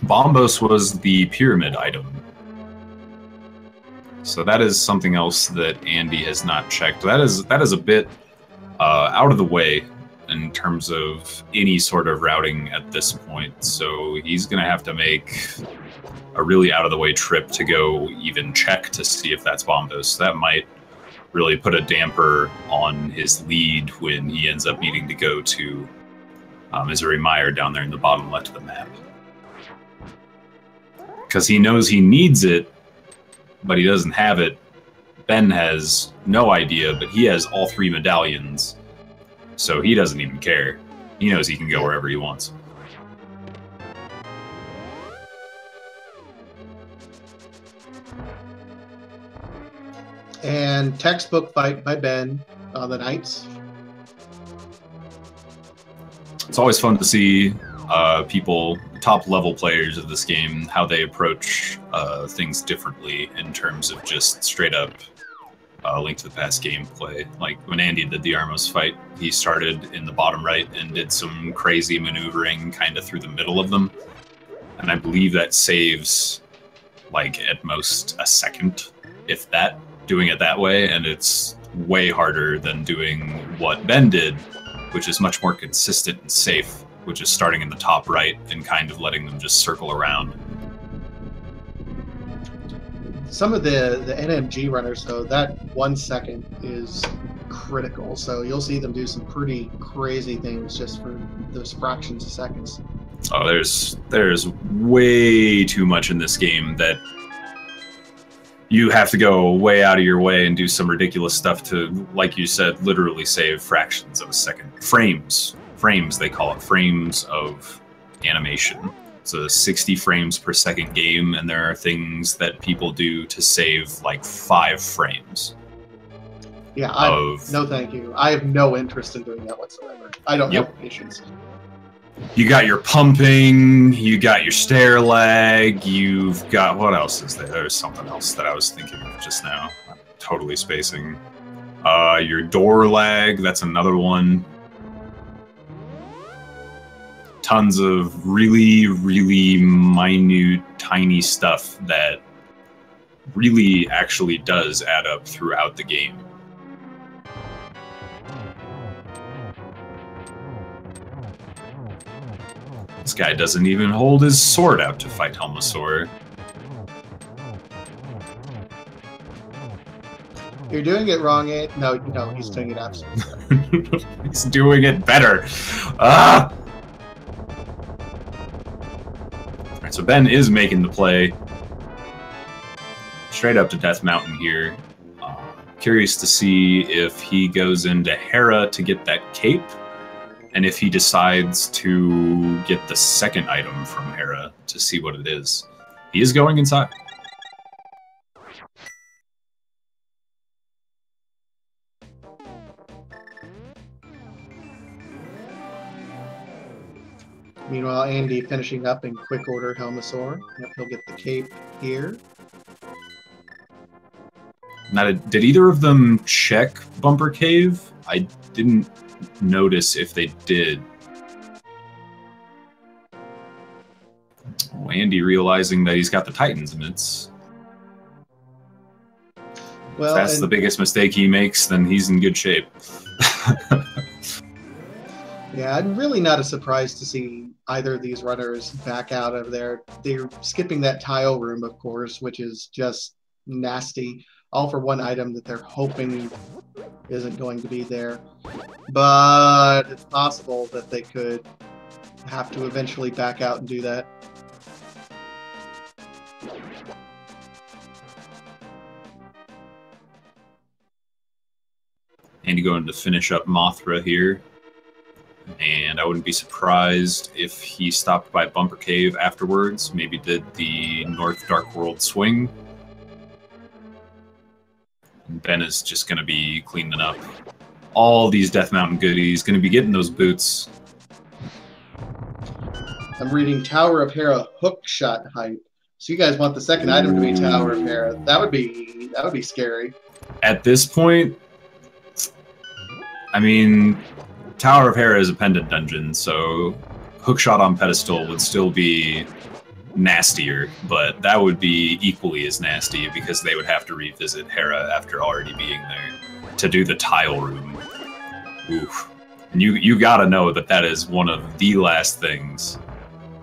Bombos was the pyramid item. So that is something else that Andy has not checked. That is a bit out of the way in terms of any sort of routing at this point. So he's going to have to make a really out-of-the-way trip to go even check to see if that's Bombos. That might really put a damper on his lead when he ends up needing to go to Missouri Meyer down there in the bottom left of the map. because he knows he needs it, but he doesn't have it. Ben has no idea, but he has all 3 medallions, so he doesn't even care. He knows he can go wherever he wants. And textbook fight by Ben on the Knights. It's always fun to see people, top-level players of this game, how they approach things differently in terms of just straight-up Link to the Past gameplay. Like when Andy did the Armos fight, he started in the bottom right and did some crazy maneuvering kind of through the middle of them. And I believe that saves, like, at most a second, if that, doing it that way. And it's way harder than doing what Ben did, which is much more consistent and safe, which is starting in the top right and kind of letting them just circle around. Some of the NMG runners, though, that 1 second is critical. So you'll see them do some pretty crazy things just for those fractions of seconds. Oh, there's way too much in this game that you have to go way out of your way and do some ridiculous stuff to, like you said, literally save fractions of a second. Frames, they call it, frames of animation. It's a 60 frames per second game, and there are things that people do to save like 5 frames. Yeah, no thank you. I have no interest in doing that whatsoever. I don't have patience. You got your pumping, you got your stair lag, you've got, what else is there? There's something else that I was thinking of just now. I'm totally spacing. Your door lag, that's another one. Tons of really, really minute, tiny stuff that really actually does add up throughout the game. This guy doesn't even hold his sword out to fight Helmasaur. You're doing it wrong, eh? No, he's doing it absolutely right. He's doing it better. Ah! Alright, so Ben is making the play straight up to Death Mountain here. Curious to see if he goes into Hera to get that cape, and if he decides to get the second item from Hera to see what it is. He is going inside. Meanwhile, Andy finishing up in quick order Helmasaur. Yep, he'll get the cape here. Now, did either of them check Bumper Cave? I didn't notice if they did. Oh, Andy realizing that he's got the Titans mitts. Well, if that's the biggest mistake he makes, then he's in good shape. Yeah, I'm really not as surprised to see either of these runners back out of there. They're skipping that tile room, of course, which is just nasty. All for one item that they're hoping isn't going to be there. But it's possible that they could have to eventually back out and do that. Andy going to finish up Mothra here. And I wouldn't be surprised if he stopped by Bumper Cave afterwards, maybe did the North Dark World swing. And Ben is just going to be cleaning up all these Death Mountain goodies, going to be getting those boots. I'm reading Tower of Hera hook shot hype. So you guys want the second item to be Tower of Hera. That would be scary. At this point, I mean, Tower of Hera is a pendant dungeon, so hookshot on pedestal would still be nastier, but that would be equally as nasty because they would have to revisit Hera after already being there to do the tile room. Oof. And you gotta know that that is one of the last things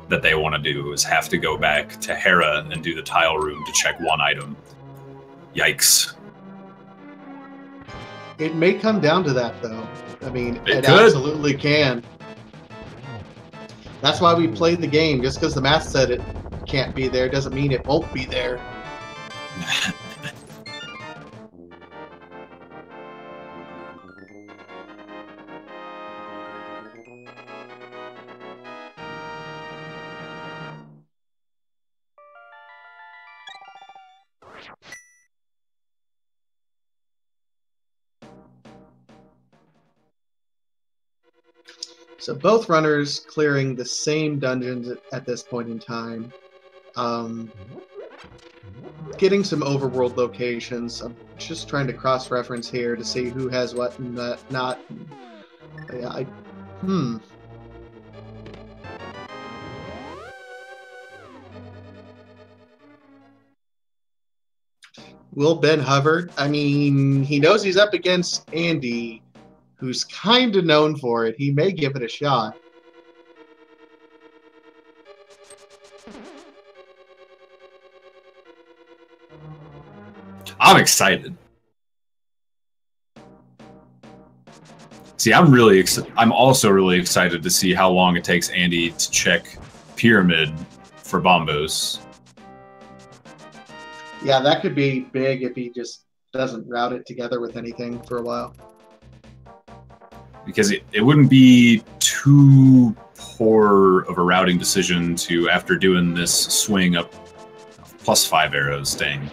that they want to do, is have to go back to Hera and do the tile room to check one item. Yikes. It may come down to that, though. I mean, it could. Absolutely can. That's why we played the game, just because the math said it. can't be there doesn't mean it won't be there. So both runners clearing the same dungeons at this point in time. Getting some overworld locations. I'm just trying to cross-reference here to see who has what and not. Yeah, Will Ben hover? I mean, he knows he's up against Andy, who's kind of known for it. He may give it a shot. I'm excited. See, I'm also really excited to see how long it takes Andy to check Pyramid for Bombos. Yeah, that could be big if he just doesn't route it together with anything for a while. Because it wouldn't be too poor of a routing decision to, after doing this swing up +5 arrows, dang.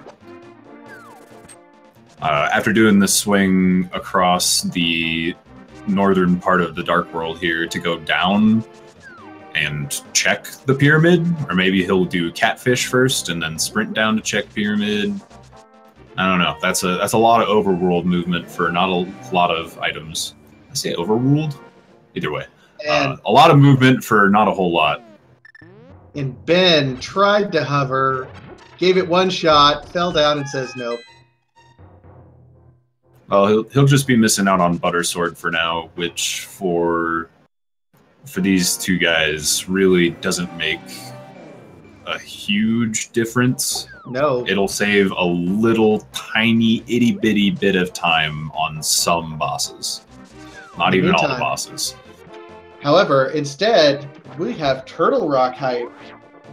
After doing this swing across the northern part of the Dark World here, to go down and check the Pyramid, or maybe he'll do Catfish first and then sprint down to check Pyramid. I don't know. That's a lot of overworld movement for not a lot of items. I say overruled? Either way. A lot of movement for not a whole lot. And Ben tried to hover, gave it one shot, fell down, and says nope. Well, he'll just be missing out on Buttersword for now, which for these two guys really doesn't make a huge difference. No. It'll save a little tiny itty-bitty bit of time on some bosses. Not even all the bosses. However, instead, we have Turtle Rock hype.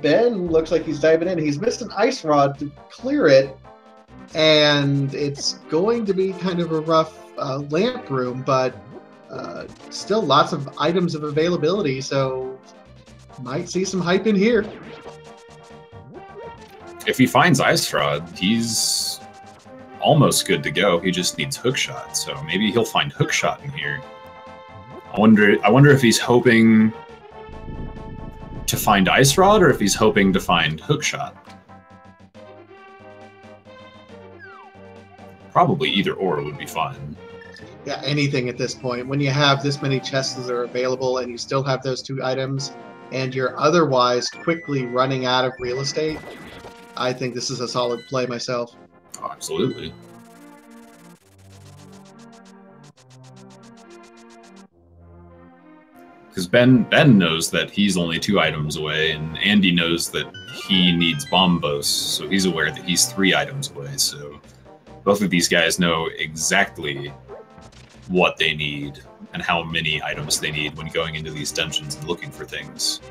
Ben looks like he's diving in. He's missed an Ice Rod to clear it, and it's going to be kind of a rough lamp room, but still lots of items of availability, so might see some hype in here. If he finds Ice Rod, he's almost good to go. He just needs Hookshot, so maybe he'll find Hookshot in here. I wonder if he's hoping to find Ice Rod or if he's hoping to find Hookshot. Probably either or would be fine. Yeah, anything at this point. When you have this many chests that are available and you still have those two items and you're otherwise quickly running out of real estate, I think this is a solid play myself. Oh, absolutely. Because Ben knows that he's only 2 items away, and Andy knows that he needs Bombos, so he's aware that he's 3 items away. So both of these guys know exactly what they need and how many items they need when going into these dungeons and looking for things.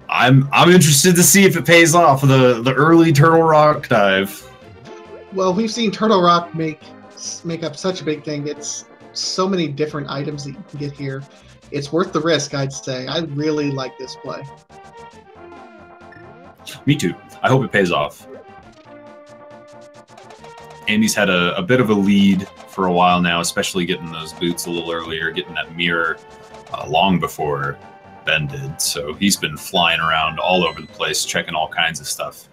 I'm interested to see if it pays off, the early Turtle Rock dive. Well, we've seen Turtle Rock make up such a big thing. It's so many different items that you can get here. It's worth the risk, I'd say. I really like this play. Me too. I hope it pays off. Andy's had a bit of a lead for a while now, especially getting those boots a little earlier, getting that mirror long before Ben did. So he's been flying around all over the place, checking all kinds of stuff.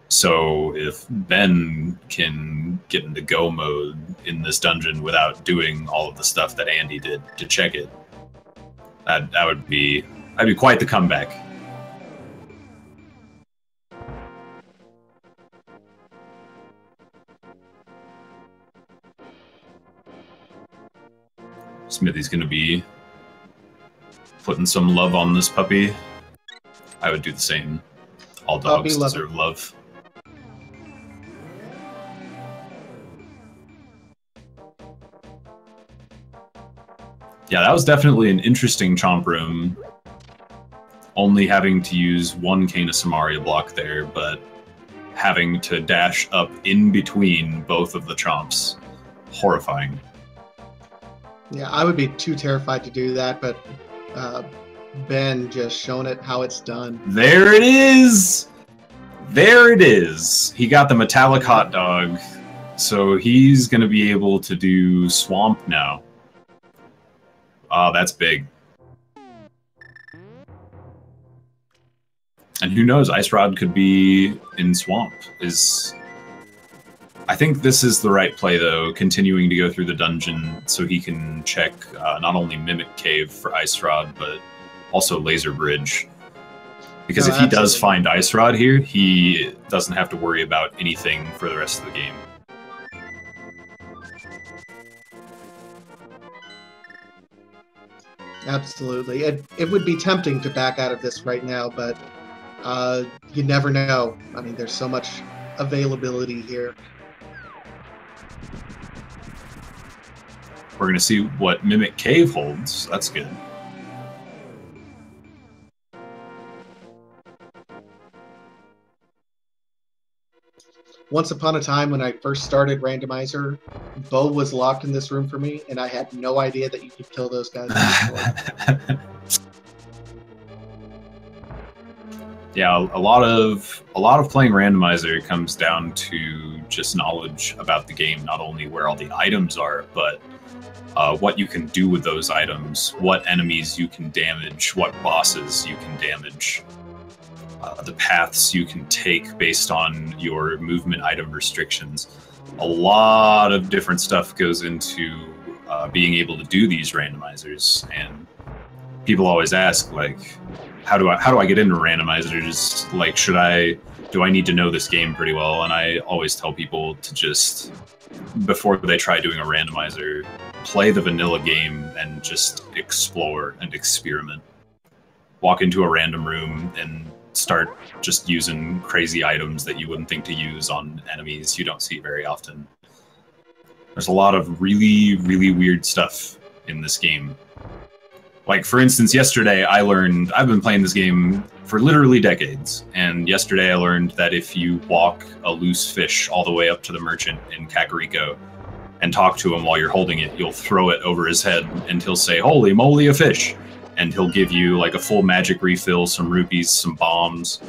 So if Ben can get into go mode in this dungeon without doing all of the stuff that Andy did to check it, that'd be quite the comeback. Smithy's gonna be putting some love on this puppy. I would do the same. All dogs deserve love. Yeah, that was definitely an interesting chomp room. Only having to use one Kana Samaria block there, but having to dash up in between both of the chomps. Horrifying. Yeah, I would be too terrified to do that, but Ben just shown it how it's done. There it is! There it is! He got the metallic hot dog, so he's going to be able to do Swamp now. Oh, that's big. And who knows, Ice Rod could be in Swamp. I think this is the right play, though, continuing to go through the dungeon so he can check not only Mimic Cave for Ice Rod, but also Laser Bridge. Because if he does find Ice Rod here, he doesn't have to worry about anything for the rest of the game. Absolutely. It would be tempting to back out of this right now, but you never know. I mean, there's so much availability here. We're going to see what Mimic Cave holds. That's good. Once upon a time, when I first started Randomizer, Bo was locked in this room for me, and I had no idea that you could kill those guys. Yeah, a lot of playing Randomizer comes down to just knowledge about the game, not only where all the items are, but what you can do with those items, what enemies you can damage, what bosses you can damage, the paths you can take based on your movement item restrictions. A lot of different stuff goes into being able to do these randomizers, and people always ask, like, how do I get into randomizers? Like, do I need to know this game pretty well? And I always tell people to just, before they try doing a randomizer, play the vanilla game and just explore and experiment. Walk into a random room and start just using crazy items that you wouldn't think to use on enemies you don't see very often. There's a lot of really, really weird stuff in this game. Like, for instance, yesterday I've been playing this game for literally decades, and yesterday I learned that if you walk a loose fish all the way up to the merchant in Kakariko and talk to him while you're holding it, you'll throw it over his head and he'll say, "Holy moly, a fish!" And he'll give you like a full magic refill, some rupees, some bombs.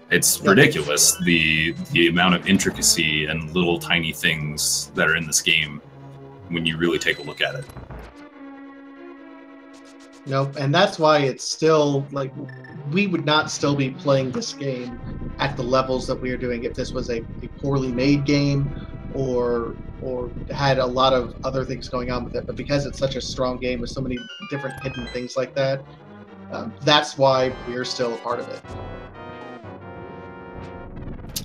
It's ridiculous, the amount of intricacy and little tiny things that are in this game when you really take a look at it. Nope, and that's why it's still, like, we would not still be playing this game at the levels that we are doing if this was a poorly made game or had a lot of other things going on with it. But because it's such a strong game with so many different hidden things like that, that's why we're still a part of it.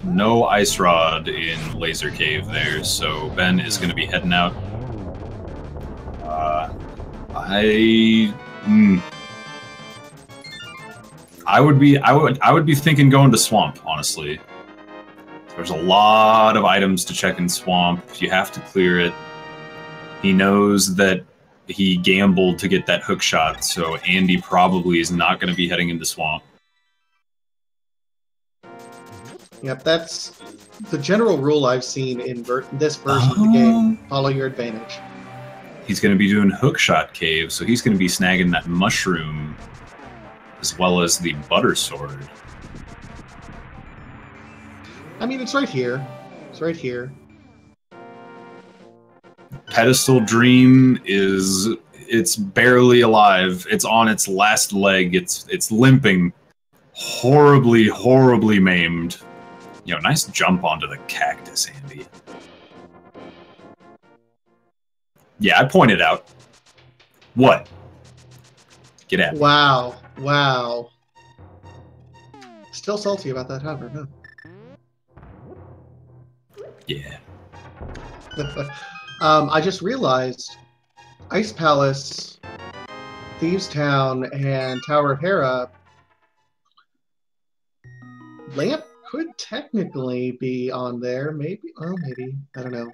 No Ice Rod in Laser Cave there, so Ben is going to be heading out. I would be thinking going to Swamp, honestly. There's a lot of items to check in Swamp. You have to clear it. He knows that he gambled to get that hook shot, so Andy probably is not going to be heading into Swamp. Yep, that's the general rule I've seen in this version of the game. Follow your advantage. He's going to be doing Hookshot Cave, so he's going to be snagging that mushroom as well as the butter sword. I mean, it's right here. It's right here. Pedestal Dream it's barely alive. It's on its last leg. It's limping. Horribly, horribly maimed. You know, nice jump onto the cactus, Andy. Yeah, I pointed out. What? Get at me. Wow. Wow. Still salty about that, however, huh? Yeah. I just realized Ice Palace, Thieves Town, and Tower of Hera, Lamp could technically be on there. Maybe. Oh, maybe. I don't know.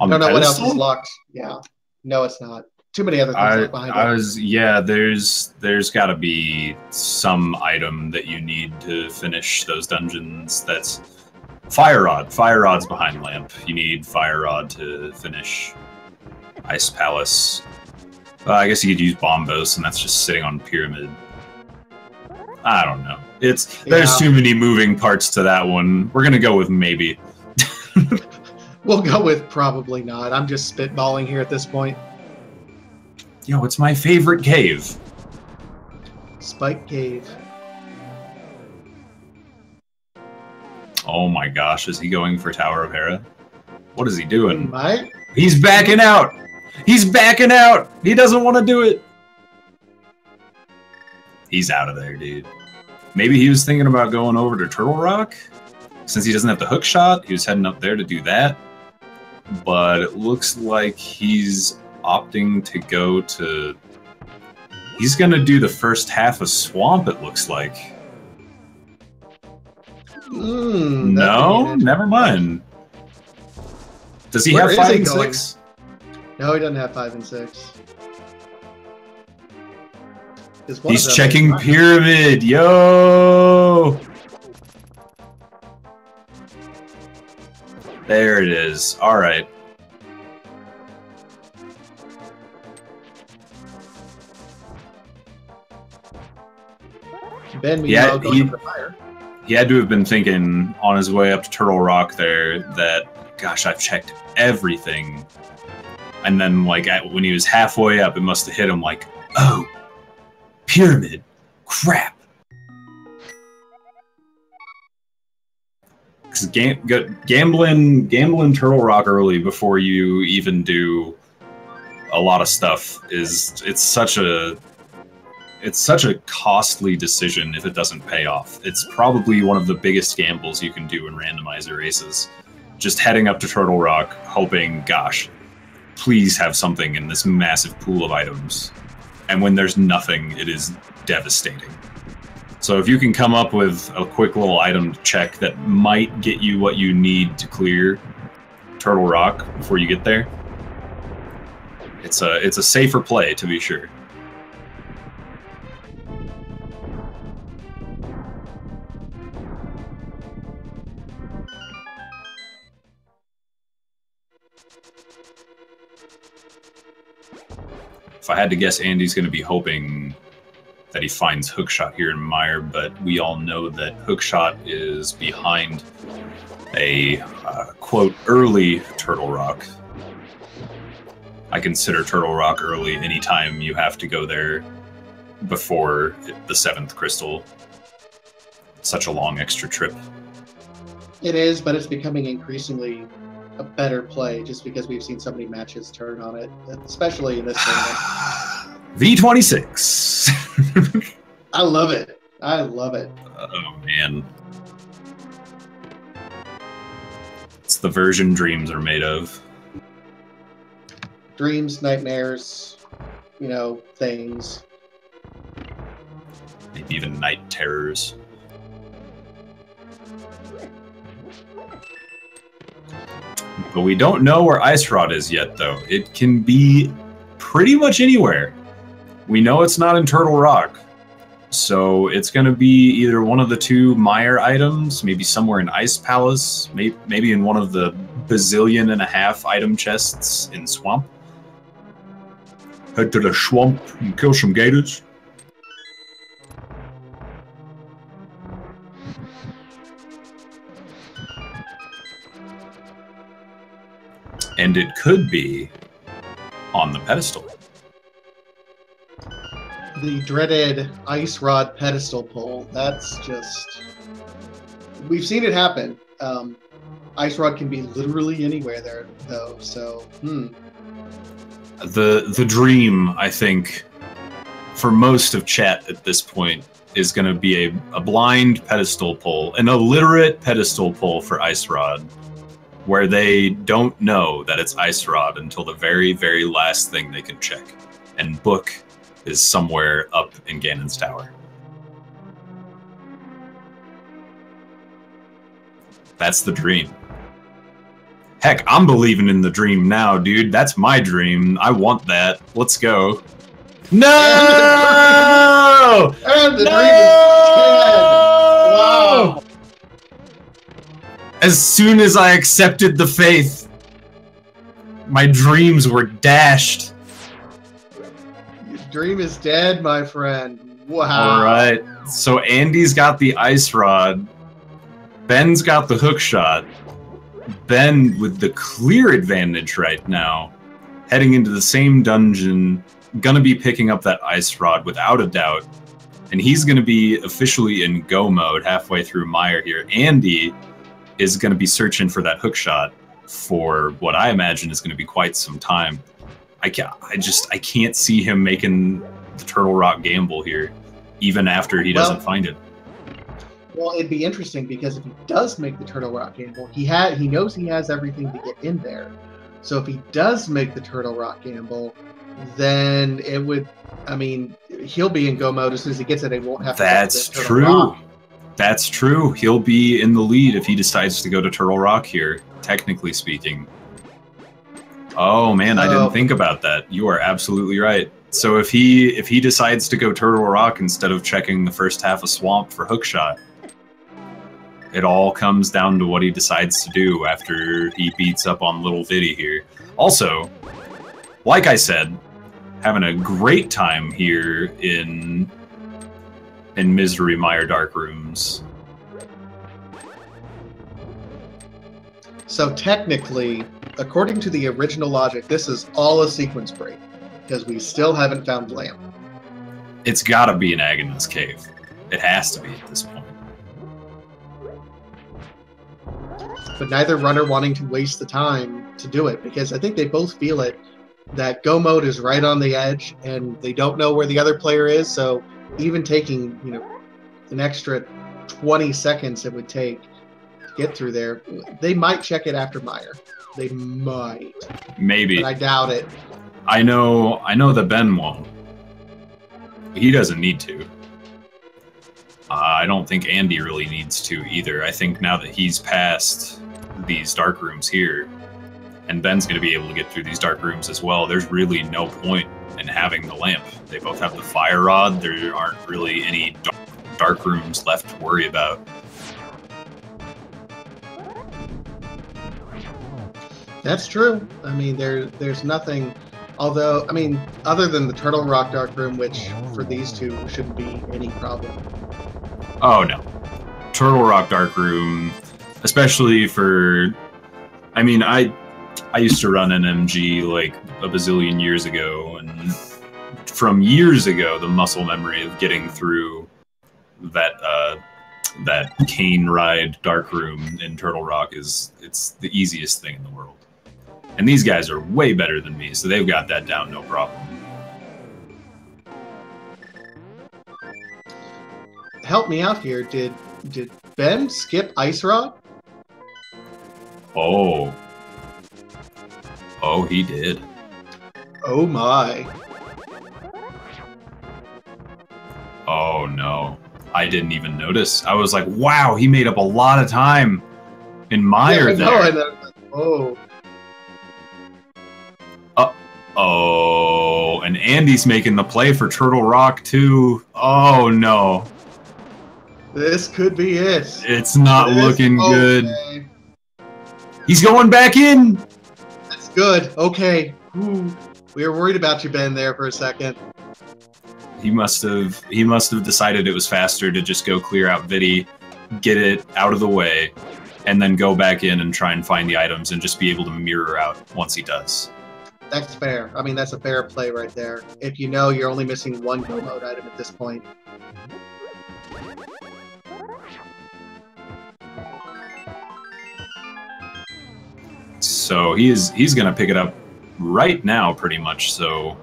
I don't know what else is locked. Yeah. No, it's not. too many other things left behind. Yeah, there's got to be some item that you need to finish those dungeons. That's Fire Rod. Fire Rod's behind Lamp. You need Fire Rod to finish Ice Palace. I guess you could use Bombos, and that's just sitting on Pyramid. I don't know. There's too many moving parts to that one. We're gonna go with maybe. We'll go with probably not. I'm just spitballing here at this point. Yo, it's my favorite cave. Spike Cave. Oh my gosh, is he going for Tower of Hera? What is he doing? Might? He's backing out! He's backing out! He doesn't want to do it! He's out of there, dude. Maybe he was thinking about going over to Turtle Rock? Since he doesn't have the hook shot, he was heading up there to do that. But it looks like he's opting to go to... He's gonna do the first half of Swamp, it looks like. No? Never mind. Does he have 5 and 6? No, he doesn't have 5 and 6. He's checking Pyramid, yo! There it is. All right. Ben, he had to have been thinking on his way up to Turtle Rock there that, gosh, I've checked everything. And then, like, when he was halfway up, it must have hit him like, oh, Pyramid, crap. Because gambling Turtle Rock early before you even do a lot of stuff it's such a costly decision if it doesn't pay off. It's probably one of the biggest gambles you can do in randomizer races. Just heading up to Turtle Rock, hoping, gosh, please have something in this massive pool of items. And when there's nothing, it is devastating. So if you can come up with a quick little item to check that might get you what you need to clear Turtle Rock before you get there, it's a safer play, to be sure. If I had to guess, Andy's going to be hoping that he finds Hookshot here in Mire, but we all know that Hookshot is behind a, quote, early Turtle Rock. I consider Turtle Rock early anytime you have to go there before the 7th crystal. It's such a long extra trip. It is, but it's becoming increasingly a better play just because we've seen so many matches turn on it, especially in this tournament. V26. I love it. I love it. Oh, man. It's the version dreams are made of. Dreams, nightmares, you know, things. Maybe even night terrors. But we don't know where Ice Rod is yet, though. It can be pretty much anywhere. We know it's not in Turtle Rock. So it's going to be either one of the 2 Mire items, maybe somewhere in Ice Palace, maybe in one of the bazillion-and-a-half item chests in Swamp. Head to the swamp and kill some gators. And it could be on the pedestal. The dreaded Ice Rod pedestal pull. That's just... We've seen it happen. Ice Rod can be literally anywhere there, though, so... The dream, I think, for most of chat at this point, is going to be a blind pedestal pull, an illiterate pedestal pull for Ice Rod, where they don't know that it's Ice Rod until the very, very last thing they can check. And Book is somewhere up in Ganon's tower. That's the dream. Heck, I'm believing in the dream now, dude. That's my dream. I want that. Let's go. No! And the dream is dead! Wow! As soon as I accepted the faith, my dreams were dashed. Your dream is dead, my friend. Wow. Alright, so Andy's got the ice rod. Ben's got the hook shot. Ben with the clear advantage right now, heading into the same dungeon, gonna be picking up that ice rod without a doubt. And he's gonna be officially in go mode halfway through Meyer here. Andy is gonna be searching for that hook shot for what I imagine is gonna be quite some time. I can't see him making the Turtle Rock gamble here, even after he doesn't find it. Well, it'd be interesting because if he does make the Turtle Rock gamble, he knows he has everything to get in there. So if he does make the Turtle Rock gamble, then it would, I mean, he'll be in go mode as soon as he gets it. He won't have to. That's true. That's true. He'll be in the lead if he decides to go to Turtle Rock here, technically speaking. Oh man, I didn't think about that. You are absolutely right. So if he decides to go Turtle Rock instead of checking the first half of Swamp for hookshot, it all comes down to what he decides to do after he beats up on Little Viddy here. Also, like I said, having a great time here in Misery Mire Dark Rooms. So technically, according to the original logic, this is all a sequence break, because we still haven't found Lamp. It's gotta be in Agon's Cave. It has to be at this point. But neither runner wanting to waste the time to do it, because I think they both feel it, that go mode is right on the edge, and they don't know where the other player is, so even taking, you know, an extra 20 seconds it would take to get through there, they might check it after Meyer. They might. Maybe. But I doubt it. I know that Ben won't. He doesn't need to. I don't think Andy really needs to either. I think now that he's past these dark rooms here, and Ben's going to be able to get through these dark rooms as well, there's really no point in having the lamp. They both have the fire rod. There aren't really any dark rooms left to worry about. That's true. I mean, there's nothing, although, I mean, other than the Turtle Rock Dark Room, which for these two shouldn't be any problem. Oh, no. Turtle Rock Dark Room, especially for, I mean, I used to run an MG like a bazillion years ago, and from years ago, the muscle memory of getting through that cane ride dark room in Turtle Rock it's the easiest thing in the world. And these guys are way better than me, so they've got that down no problem. Help me out here. Did Ben skip Ice Rod? Oh, he did. Oh my. Oh no. I didn't even notice. I was like, wow, he made up a lot of time in Meyer there. I know. Oh. Uh-oh. And Andy's making the play for Turtle Rock too. Oh no. This could be it. It's not looking good. He's going back in. That's good. Okay. Ooh. We were worried about you, Ben, there for a second. He must have decided it was faster to just go clear out Viddy, get it out of the way, and then go back in and try and find the items and just be able to mirror out once he does. That's fair. I mean, that's a fair play right there. If you know you're only missing one go mode item at this point. So he's gonna pick it up right now, pretty much. So.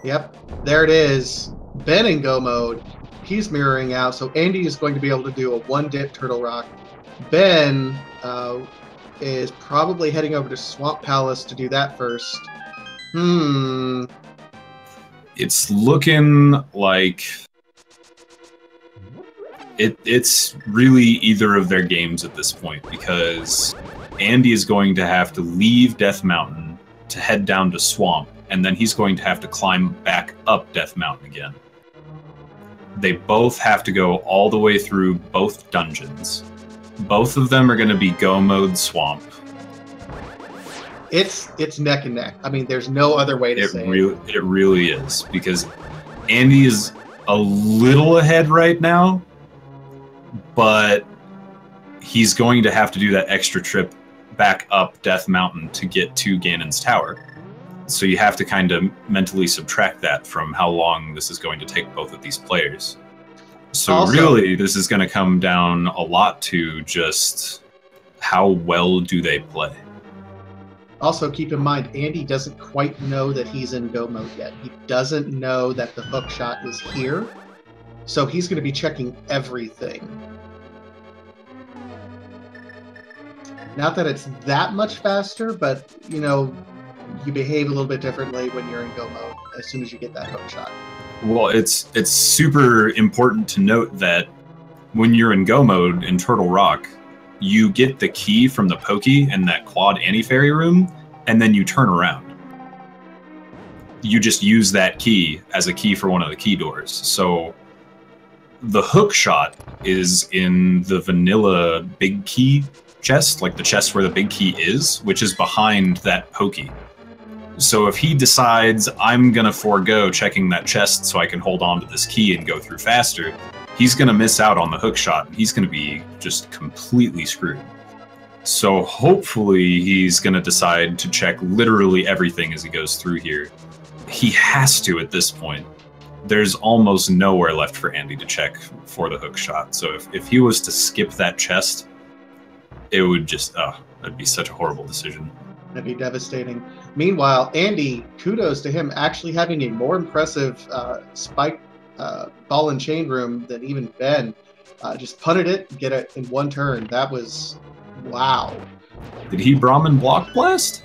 Yep, there it is. Ben in go mode. He's mirroring out, so Andy is going to be able to do a one-dip Turtle Rock. Ben is probably heading over to Swamp Palace to do that first. It's looking like it's really either of their games at this point, because Andy is going to have to leave Death Mountain to head down to Swamp, and then he's going to have to climb back up Death Mountain again. They both have to go all the way through both dungeons. Both of them are going to be Go Mode Swamp. It's neck and neck. I mean, there's no other way to say it. It really is, because Andy is a little ahead right now, but he's going to have to do that extra trip back up Death Mountain to get to Ganon's Tower. So you have to kind of mentally subtract that from how long this is going to take both of these players. So also, really, this is going to come down a lot to just how well do they play. Also, keep in mind, Andy doesn't quite know that he's in go mode yet. He doesn't know that the hook shot is here. So he's going to be checking everything. Not that it's that much faster, but, you know, you behave a little bit differently when you're in go mode as soon as you get that hook shot. Well, it's super important to note that when you're in go mode in Turtle Rock, you get the key from the Pokey in that quad anti-fairy room, and then you turn around. You just use that key as a key for one of the key doors. So the hook shot is in the vanilla big key chest, like the chest where the big key is, which is behind that Pokey. So if he decides, I'm going to forego checking that chest so I can hold on to this key and go through faster, he's going to miss out on the hook shot. He's going to be just completely screwed. So hopefully he's going to decide to check literally everything as he goes through here. He has to at this point. There's almost nowhere left for Andy to check for the hook shot. So if he was to skip that chest, it would just, that'd be such a horrible decision. That'd be devastating. Meanwhile, Andy, kudos to him actually having a more impressive spike ball and chain room than even Ben. Just punted it, get it in one turn. That was, wow. Did he Brahmin block blast?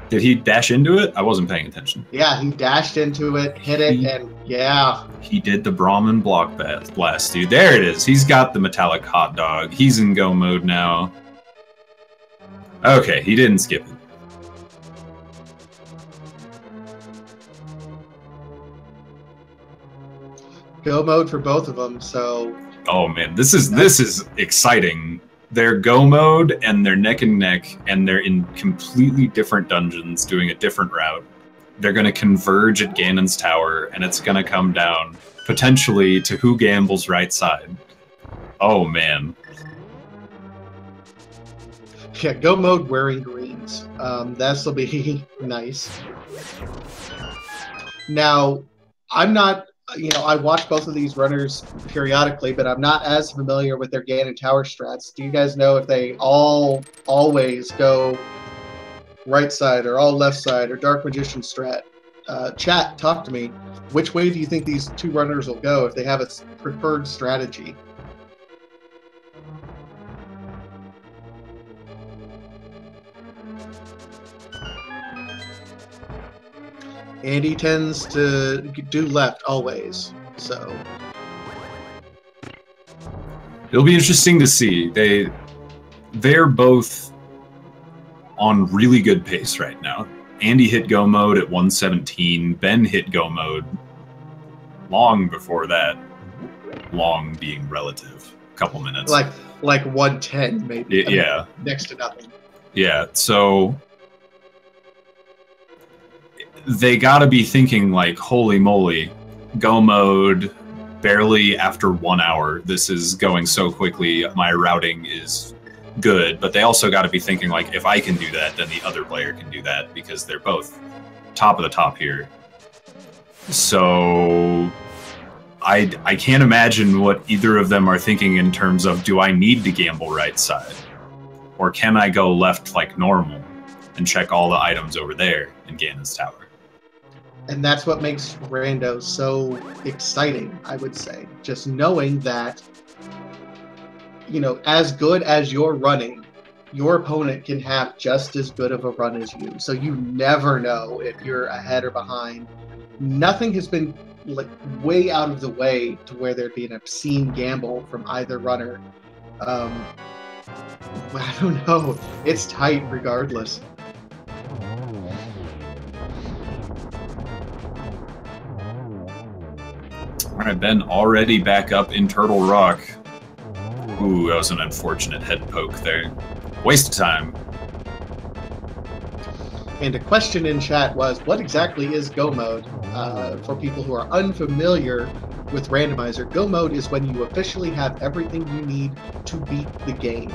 Did he dash into it? I wasn't paying attention. Yeah, he dashed into it, hit it, and yeah. He did the Brahmin block blast, dude. There it is. He's got the metallic hot dog. He's in go mode now. Okay, he didn't skip it. Go mode for both of them, so... Oh man, this is exciting. They're go mode, and they're neck and neck, and they're in completely different dungeons doing a different route. They're going to converge at Ganon's Tower, and it's going to come down, potentially, to who gambles right side. Oh man. Yeah, go mode wearing greens. This'll be nice. Now, I'm not... You know, I watch both of these runners periodically, but I'm not as familiar with their Ganon Tower strats. Do you guys know if they always go right side or all left side or Dark Magician strat? Chat, talk to me. Which way do you think these two runners will go if they have a preferred strategy? Andy tends to do left always, so it'll be interesting to see. They're both on really good pace right now. Andy hit go mode at 117. Ben hit go mode long before that. Long being relative, a couple minutes. Like 110 maybe. Yeah. Next to nothing. Yeah. So they got to be thinking like, holy moly, go mode barely after 1 hour. This is going so quickly. My routing is good. But they also got to be thinking like, if I can do that, then the other player can do that, because they're both top of the top here. So I can't imagine what either of them are thinking in terms of, do I need to gamble right side? Or can I go left like normal and check all the items over there in Ganon's Tower? And that's what makes Rando so exciting, I would say. Just knowing that, you know, as good as you're running, your opponent can have just as good of a run as you. So you never know if you're ahead or behind. Nothing has been like way out of the way to where there'd be an obscene gamble from either runner. I don't know. It's tight regardless. All right, Ben already back up in Turtle Rock. Ooh, that was an unfortunate head poke there. Waste of time. And a question in chat was, what exactly is Go Mode? For people who are unfamiliar with Randomizer, Go Mode is when you officially have everything you need to beat the game.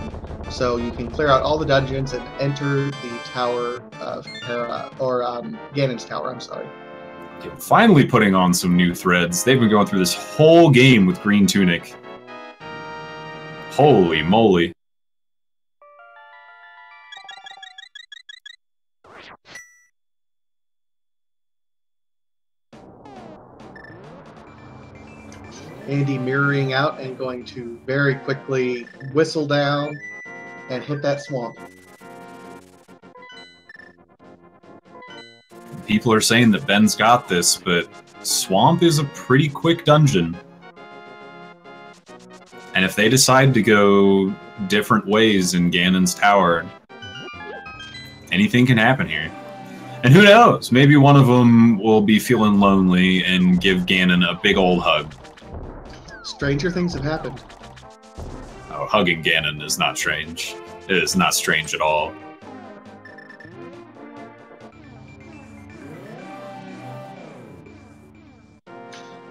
So you can clear out all the dungeons and enter the Tower of Hera, or Ganon's Tower, I'm sorry. Finally putting on some new threads. They've been going through this whole game with Green Tunic. Holy moly. Andy mirroring out and going to very quickly whistle down and hit that swamp. People are saying that Ben's got this, but Swamp is a pretty quick dungeon. And if they decide to go different ways in Ganon's Tower, anything can happen here. And who knows? Maybe one of them will be feeling lonely and give Ganon a big old hug. Stranger things have happened. Oh, hugging Ganon is not strange. It is not strange at all.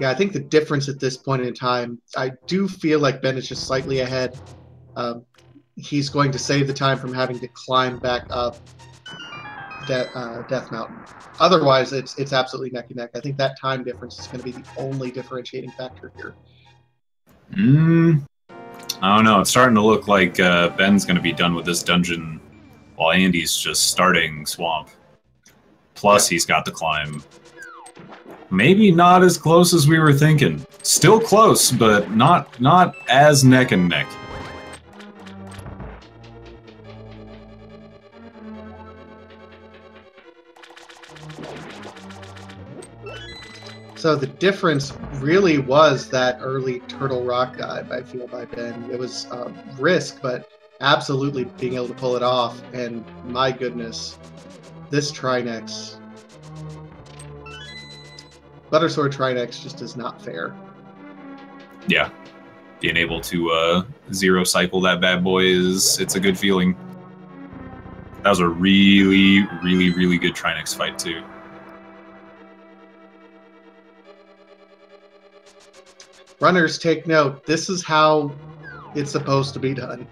Yeah, I think the difference at this point in time, I do feel like Ben is just slightly ahead. He's going to save the time from having to climb back up Death Mountain. Otherwise, it's absolutely neck and neck. I think that time difference is going to be the only differentiating factor here. I don't know. It's starting to look like Ben's going to be done with this dungeon while Andy's just starting Swamp. Plus, he's got the climb. Maybe not as close as we were thinking. Still close, but not as neck and neck. So the difference really was that early Turtle Rock dive, I feel, by Ben. It was risk, but absolutely being able to pull it off. And my goodness, this Trinex, Buttersword Trinex just is not fair. Yeah. Being able to zero cycle that bad boy it's a good feeling. That was a really, really, really good Trinex fight, too. Runners, take note. This is how it's supposed to be done.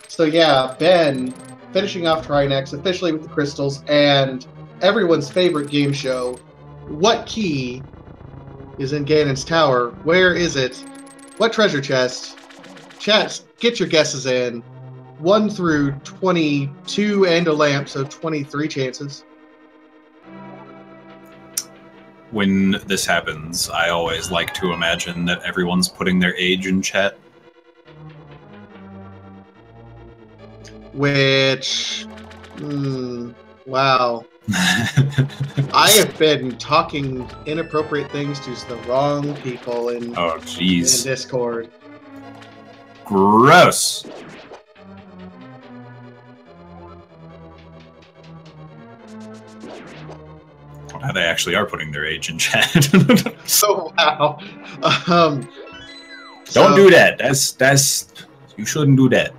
So yeah, Ben finishing off Trinex officially with the crystals and everyone's favorite game show. What key is in Ganon's Tower? Where is it? What treasure chest? Chat, get your guesses in. 1 through 22 and a lamp, so 23 chances. When this happens, I always like to imagine that everyone's putting their age in chat. Which, wow. I have been talking inappropriate things to the wrong people in Discord. Gross. Well, they actually are putting their age in chat. So wow. Don't do that. That's you shouldn't do that.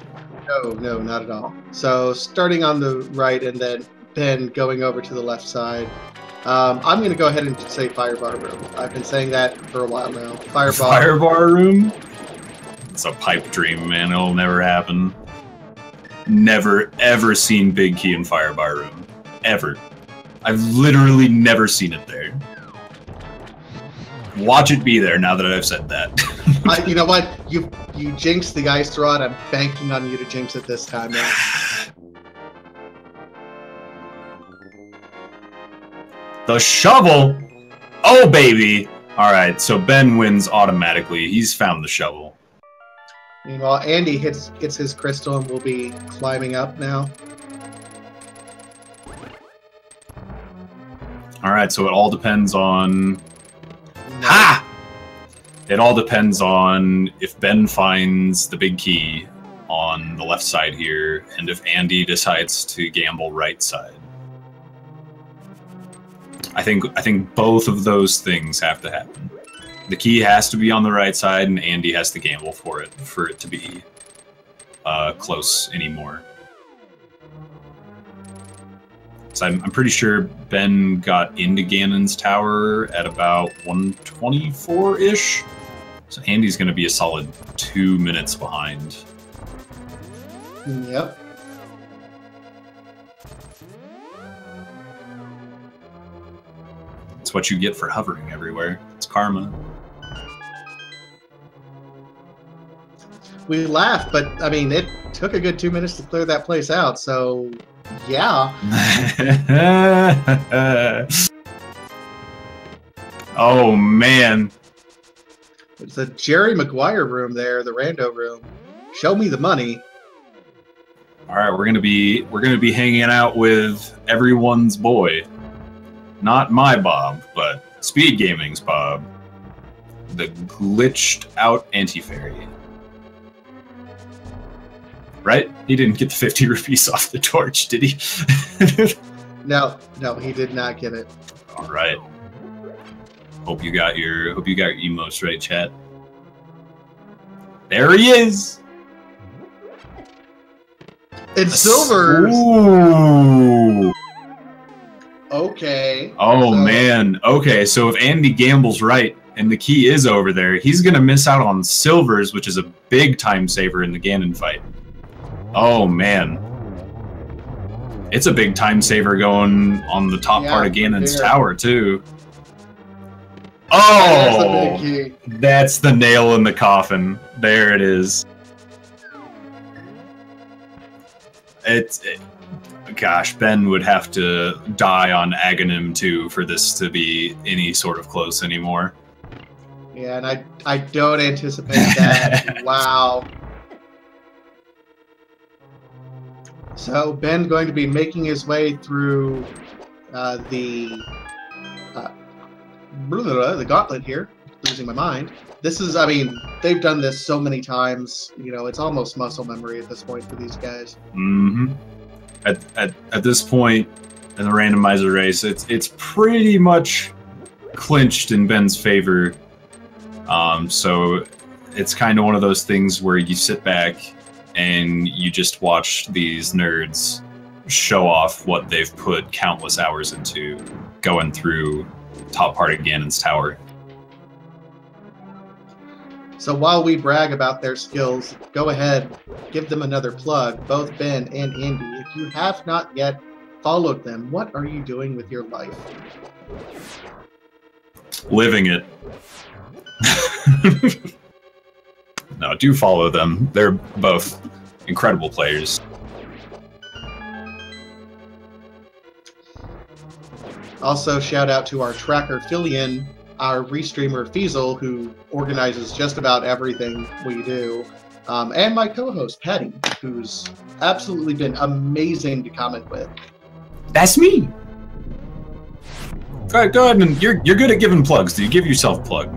No, not at all. So starting on the right and then going over to the left side. I'm going to go ahead and say Firebar Room. I've been saying that for a while now. Firebar Room? It's a pipe dream, man. It'll never happen. Never, ever seen Big Key in Firebar Room. Ever. I've literally never seen it there. Watch it be there now that I've said that. You know what? You jinxed the ice rod. I'm banking on you to jinx it this time, man. The shovel? Oh, baby! Alright, so Ben wins automatically. He's found the shovel. Meanwhile, Andy gets his crystal and will be climbing up now. All right, so it all depends on... Ha! It all depends on if Ben finds the big key on the left side here, and if Andy decides to gamble right side. I think both of those things have to happen. The key has to be on the right side, and Andy has to gamble for it to be close anymore. So I'm pretty sure Ben got into Ganon's tower at about 124-ish. So Andy's going to be a solid 2 minutes behind. Yep. It's what you get for hovering everywhere. It's karma. We laugh, but I mean, it took a good 2 minutes to clear that place out, so yeah. Oh man. It's a Jerry Maguire room there, the rando room. Show me the money. All right, we're gonna be hanging out with everyone's boy, not my Bob, but Speed Gaming's Bob, the glitched out anti-fairy. Right? He didn't get the 50 rupees off the torch, did he? No, he did not get it. All right. Hope you got your emotes right, chat. There he is. It's silvers. Ooh. Okay. Oh man. Okay, so if Andy gambles right and the key is over there, he's gonna miss out on silvers, which is a big time saver in the Ganon fight. Oh man. It's a big time saver going on the top part of Ganon's tower too. Oh! That's the nail in the coffin. There it is. Gosh, Ben would have to die on ajneb174 for this to be any sort of close anymore. Yeah, and I don't anticipate that. Wow. So Ben going to be making his way through the gauntlet here. Losing my mind. This is, I mean, they've done this so many times. You know, it's almost muscle memory at this point for these guys. Mm-hmm. At this point in the randomizer race, it's pretty much clinched in Ben's favor. So it's kind of one of those things where you sit back and you just watch these nerds show off what they've put countless hours into going through top part of Ganon's tower. So while we brag about their skills, go ahead, give them another plug, both Ben and Andy. If you have not yet followed them, what are you doing with your life? Living it. No, do follow them. They're both incredible players. Also, shout out to our tracker, Fillion, our restreamer, Feasel, who organizes just about everything we do, and my co-host, Patty, who's absolutely been amazing to comment with. That's me! Go ahead, and you're good at giving plugs. Do you give yourself a plug?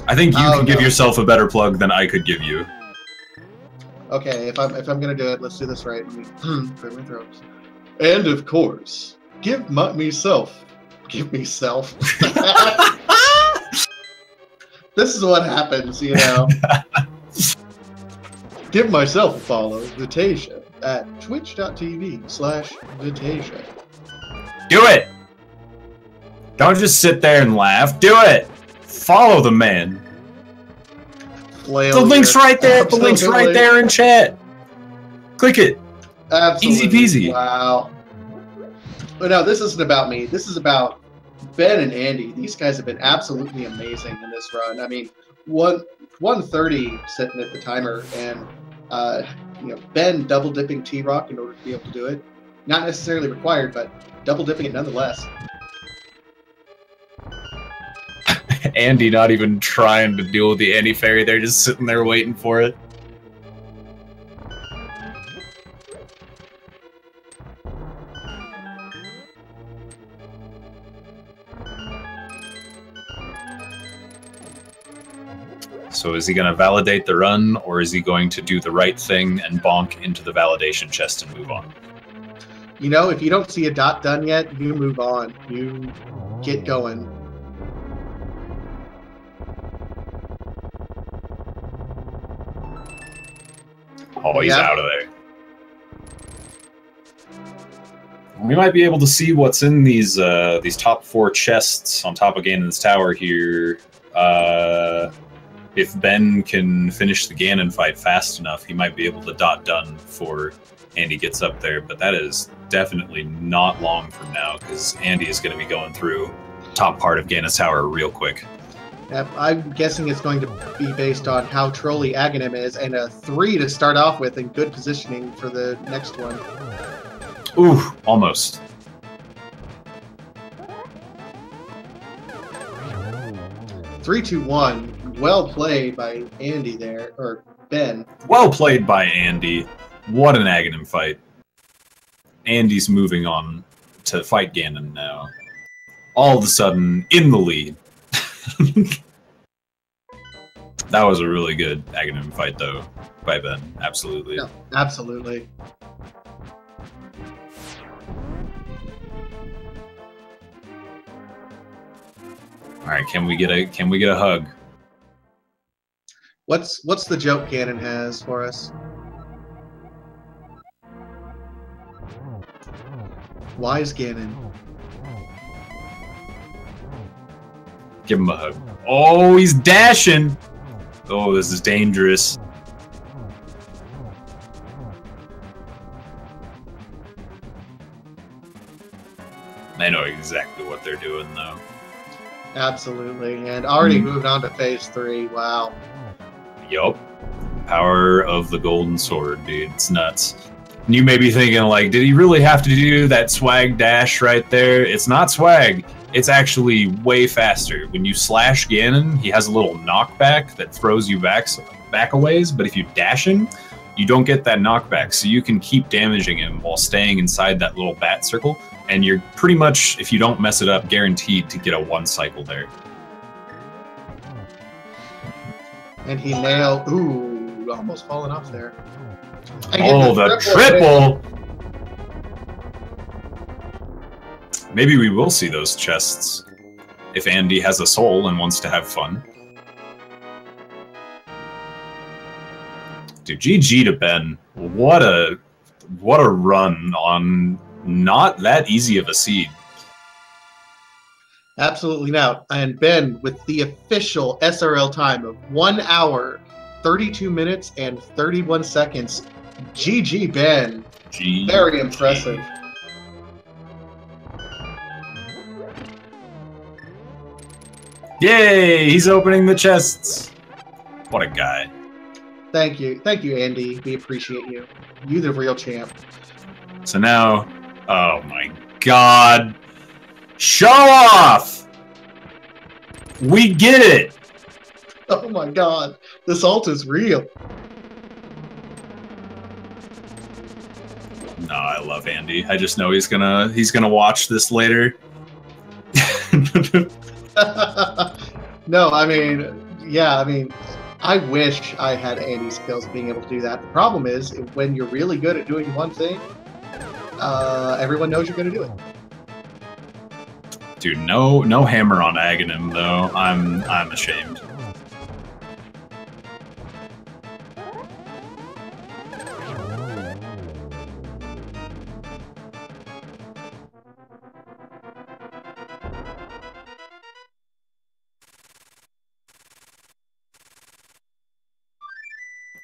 I think you can give yourself a better plug than I could give you. Okay, if I'm gonna do it, let's do this right. Let me clear my throat. And of course, give myself. This is what happens, you know. Give myself a follow, Vitation, at twitch.tv/Vitation. Do it! Don't just sit there and laugh. Do it! Follow the man. Flail the link's right there. The link's right there in chat. Click it. Absolutely. Easy peasy. Wow. But no, this isn't about me. This is about Ben and Andy. These guys have been absolutely amazing in this run. I mean, 130 sitting at the timer, and you know, Ben double dipping T-Rock in order to be able to do it. Not necessarily required, but double dipping it nonetheless. Andy not even trying to deal with the anti-fairy. They're just sitting there waiting for it. So is he going to validate the run, or is he going to do the right thing and bonk into the validation chest and move on? You know, if you don't see a dot done yet, you move on. You get going. Oh, he's out of there. We might be able to see what's in these top 4 chests on top of Ganon's tower here. If Ben can finish the Ganon fight fast enough, he might be able to dot done before Andy gets up there. But that is definitely not long from now, because Andy is going to be going through top part of Ganon's tower real quick. Yep, I'm guessing it's going to be based on how trolly Aghanim is, and a 3 to start off with, and good positioning for the next one. Ooh, almost. Three, 2, 1. Well played by Andy there, or Ben. Well played by Andy. What an Aghanim fight. Andy's moving on to fight Ganon now. All of a sudden, in the lead. That was a really good Aghanim fight, though, by Ben. Absolutely. Yeah, absolutely. All right, can we get a hug? What's the joke Ganon has for us? Wise Ganon. Give him a hug. Oh, he's dashing! Oh, this is dangerous. I know exactly what they're doing, though. Absolutely, and already moved on to phase 3. Wow. Yup. Power of the golden sword, dude. It's nuts. And you may be thinking, like, did he really have to do that swag dash right there? It's not swag. It's actually way faster. When you slash Ganon, he has a little knockback that throws you back a ways, but if you dash him, you don't get that knockback, so you can keep damaging him while staying inside that little bat circle, and you're pretty much, if you don't mess it up, guaranteed to get a 1 cycle there. And he nailed... Ooh, almost falling off there. Oh, the triple! Maybe we will see those chests if Andy has a soul and wants to have fun. Dude, GG to Ben. What a run on not that easy of a seed. Absolutely not. And Ben with the official SRL time of 1 hour, 32 minutes, and 31 seconds. GG, Ben. GG. Very impressive. Yay! He's opening the chests. What a guy. Thank you, Andy. We appreciate you. You the real champ. So now, oh my god. Show off! We get it! Oh my god. This ult is real. No, I love Andy. I just know he's gonna watch this later. No, I mean, yeah, I mean, I wish I had Andy's skills being able to do that. The problem is, when you're really good at doing one thing, everyone knows you're going to do it. Dude, no hammer on Aghanim, though. I'm ashamed.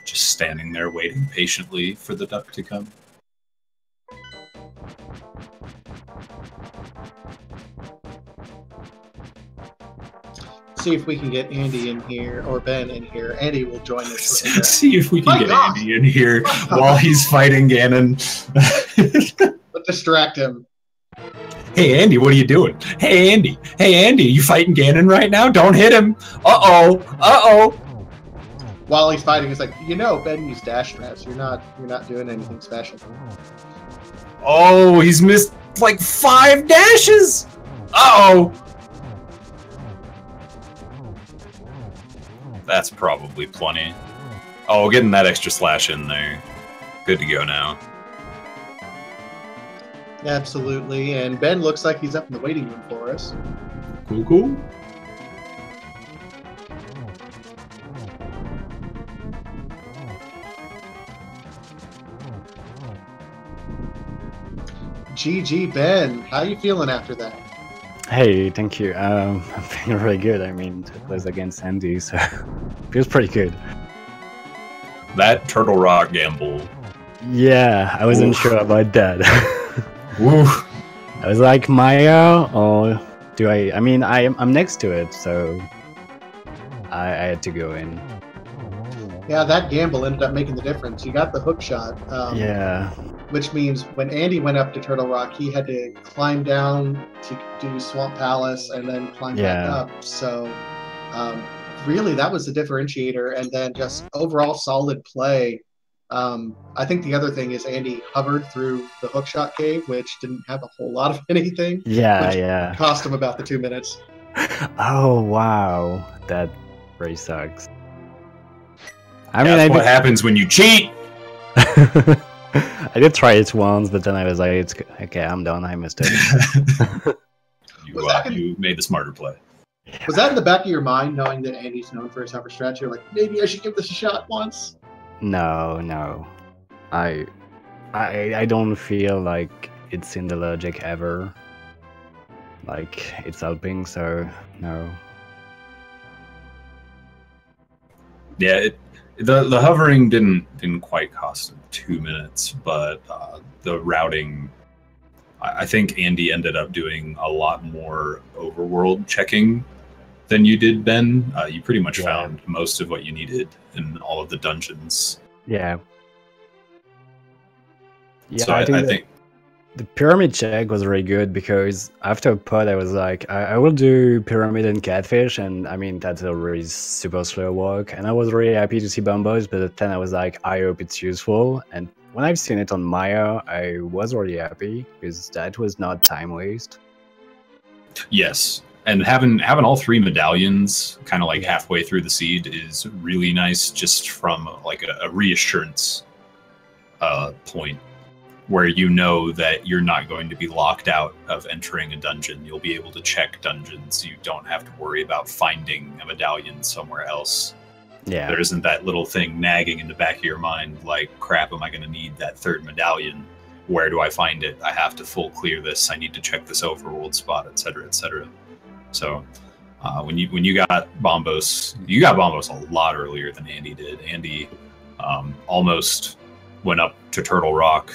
Just standing there waiting patiently for the duck to come. See if we can get Andy in here, or Ben in here. Andy will join us. See if we can get Andy in here while he's fighting Ganon. Let's distract him. Hey, Andy, what are you doing? Hey, Andy, you fighting Ganon right now? Don't hit him. Uh-oh. While he's fighting, he's like, you know, Ben used dash traps. You're not doing anything special. Oh, he's missed like 5 dashes. Uh-oh. That's probably plenty. Oh, getting that extra slash in there. Good to go now. Absolutely, and Ben looks like he's up in the waiting room for us. Cool, cool. GG, Ben. How you feeling after that? Hey, thank you. I'm feeling really good. I mean, it was against Andy, so feels pretty good. That Turtle Rock gamble. Yeah, I wasn't sure about that. Oof. I was like, Maya, or do I? I mean, I'm next to it, so I had to go in. Yeah, that gamble ended up making the difference. You got the hook shot. Yeah. Which means when Andy went up to Turtle Rock, he had to climb down to do Swamp Palace and then climb back up. So really, that was the differentiator. And then just overall solid play. I think the other thing is Andy hovered through the hookshot cave, which didn't have a whole lot of anything. Yeah, which yeah. cost him about the 2 minutes. Oh, wow. That really sucks. I mean, that's what happens when you cheat! I did try it once, but then I was like, "It's okay. I'm done. I missed it." You made the smarter play. Was that in the back of your mind, knowing that Andy's known for his hover stretch? You're like, maybe I should give this a shot once. No. I don't feel like it's in the logic ever. Like it's helping, so no. Yeah, the hovering didn't quite cost him 2 minutes, but the routing, I think Andy ended up doing a lot more overworld checking than you did, Ben. You pretty much found most of what you needed in all of the dungeons. Yeah. Yeah, so I think the pyramid check was really good because after pod I was like, I will do pyramid and catfish, and I mean that's a really super slow walk, and I was really happy to see Bombos, but then I was like, I hope it's useful, and when I've seen it on Maya, I was really happy because that was not time waste. Yes, and having all 3 medallions kind of like halfway through the seed is really nice, just from like a reassurance point, where you know that you're not going to be locked out of entering a dungeon. You'll be able to check dungeons. You don't have to worry about finding a medallion somewhere else. Yeah. There isn't that little thing nagging in the back of your mind, like, crap, am I going to need that 3rd medallion? Where do I find it? I have to full clear this. I need to check this overworld spot, etc., etc. So when you got Bombos, you got Bombos a lot earlier than Andy did. Andy almost went up to Turtle Rock,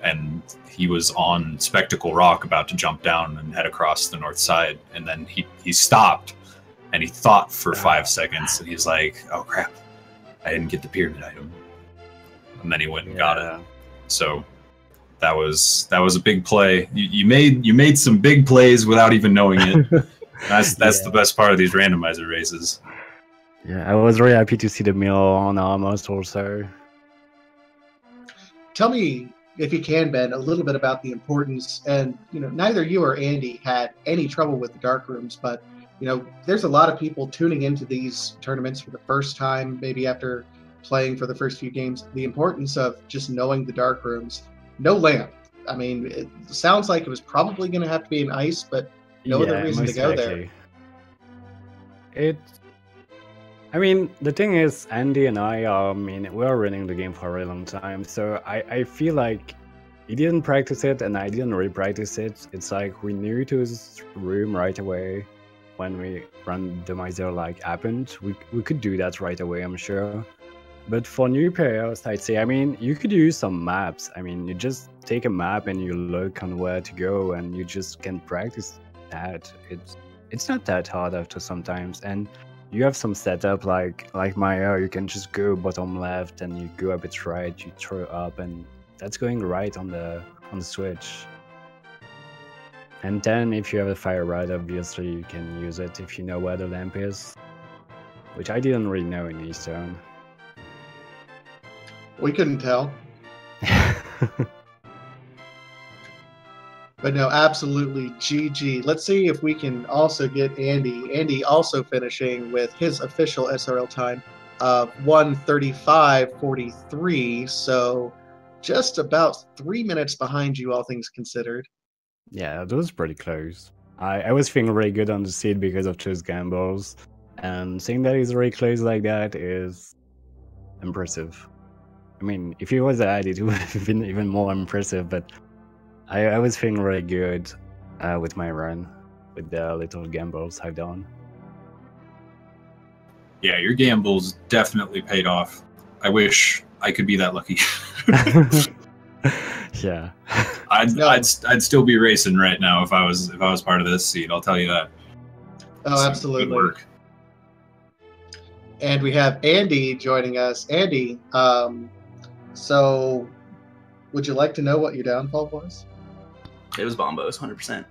and he was on Spectacle Rock about to jump down and head across the north side, and then he stopped and he thought for 5 seconds, and he's like, oh crap, I didn't get the pyramid item, and then he went and got it. So that was a big play. You made some big plays without even knowing it. That's the best part of these randomizer races. Yeah, I was really happy to see the mill on almost also. Tell me, if you can, Ben, a little bit about the importance, and neither you or Andy had any trouble with the dark rooms, but there's a lot of people tuning into these tournaments for the first time, maybe after playing for the first few games. The importance of just knowing the dark rooms. No lamp. I mean, it sounds like it was probably going to have to be an ice, but no other reason to go there. I mean, the thing is, Andy and I we're running the game for a really long time, so I feel like he didn't practice it and I didn't really practice it. It's like we knew to his room right away when we randomizer happened. We could do that right away, I'm sure. But for new players, I'd say, you could use some maps. You just take a map and you look on where to go, and you just can practice that. It's not that hard after sometimes, and you have some setup like Maya. You can just go bottom left and you go a bit right. You throw up, and that's going right on the switch. And then if you have a fire rod, obviously you can use it if you know where the lamp is, which I didn't really know in Eastern. We couldn't tell. But no, absolutely GG. Let's see if we can also get Andy. Andy also finishing with his official SRL time of 1:35:43. So just about 3 minutes behind you, all things considered. Yeah, that was pretty close. I was feeling really good on the seed because of those gambles. And seeing that he's very close like that is impressive. I mean, if he was ahead, it would have been even more impressive, but I was feeling really good with my run, with the little gambles I've done. Yeah, your gambles definitely paid off. I wish I could be that lucky. Yeah. I'd still be racing right now if I was part of this seed. I'll tell you that. Oh, So, absolutely. good work. And we have Andy joining us. Andy, so would you like to know what your downfall was? It was Bombos, 100%.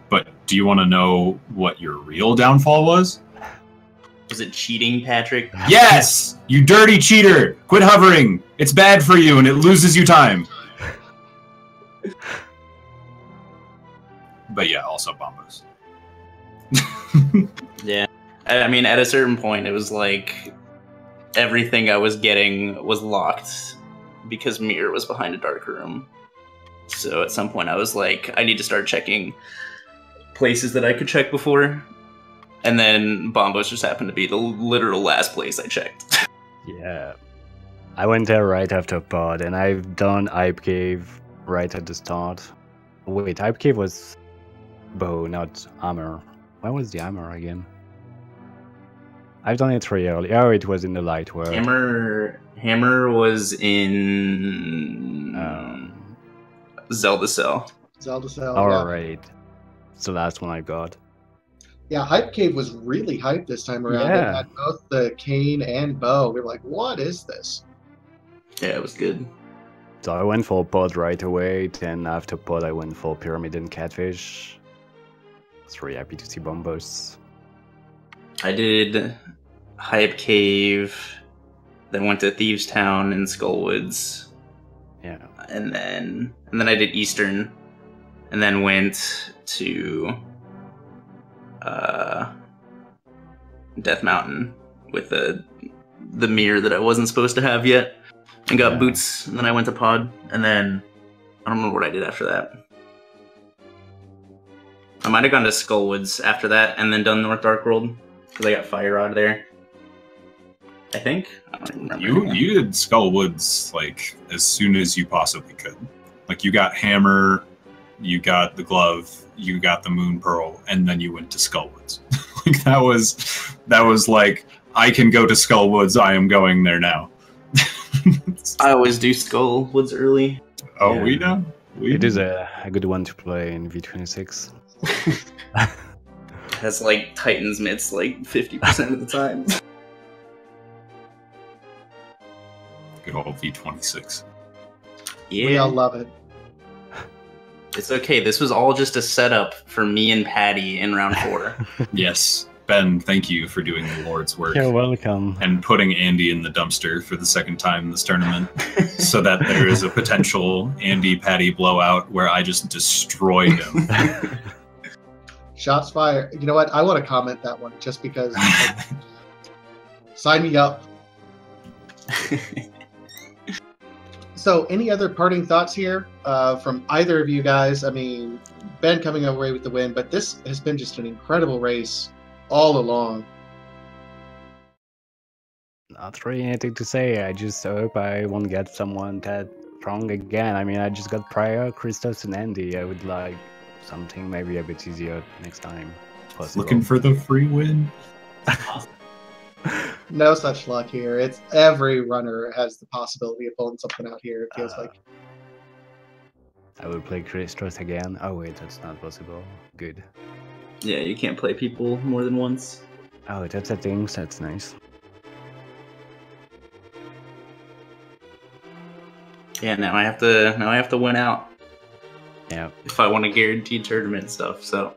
But do you want to know what your real downfall was? Was it cheating, Patrick? Yes! You dirty cheater! Quit hovering! It's bad for you and it loses you time. But yeah, also Bombos. Yeah. I mean, at a certain point, it was like everything I was getting was locked because Mir was behind a dark room. So at some point, I was like, I need to start checking places that I could check before. And then Bombos just happened to be the literal last place I checked. Yeah. I went there right after pod, and I've done Hype Cave right at the start. Wait, Hype Cave was bow, not armor. When was the armor again? I've done it really early. Oh, it was in the light world. Hammer was in Zelda Cell. Zelda Cell. Alright. It's the last one I got. Yeah, Hype Cave was really hyped this time around. Yeah. It had both the cane and bow. We were like, what is this? Yeah, it was good. So I went for pod right away, then after pod I went for pyramid and catfish. I was really happy to see Bombos. I did Hype Cave, then went to Thieves Town and Skullwoods. Yeah. And then I did Eastern, and then went to Death Mountain with the mirror that I wasn't supposed to have yet, and got boots. And then I went to Pod, and then I don't remember what I did after that. I might have gone to Skullwoods after that, and then done North Dark World because I got Fire Rod there. I think. I don't remember. You did Skullwoods like as soon as you possibly could. Like you got Hammer, you got the glove, you got the Moon Pearl, and then you went to Skullwoods. Like that was like, I can go to Skullwoods, I am going there now. I always do Skullwoods early. Oh, Yeah. we know. It is a good one to play in V26. Has like Titan's mitts like 50% of the time. Good old V26. Yeah. We all love it. It's okay. This was all just a setup for me and Patty in round 4. Yes. Ben, thank you for doing the Lord's work. You're welcome. And putting Andy in the dumpster for the second time in this tournament so that there is a potential Andy-Patty blowout where I just destroy him. Shots fired. You know what? I want to comment that one just because. Sign me up. So, any other parting thoughts here from either of you guys? I mean, Ben coming away with the win, but this has been just an incredible race all along. Not really anything to say. I just hope I won't get someone that strong again. I mean, I just got Prior, Christos, and Andy. I would like something maybe a bit easier next time. Possible. Looking for the free win? No such luck here. It's every runner has the possibility of pulling something out here. It feels like. I will play Christos again. Oh wait, that's not possible. Good. Yeah, you can't play people more than once. Oh, that's a thing. That's nice. Yeah, now I have to win out Yeah. if I want to guarantee tournament stuff. So,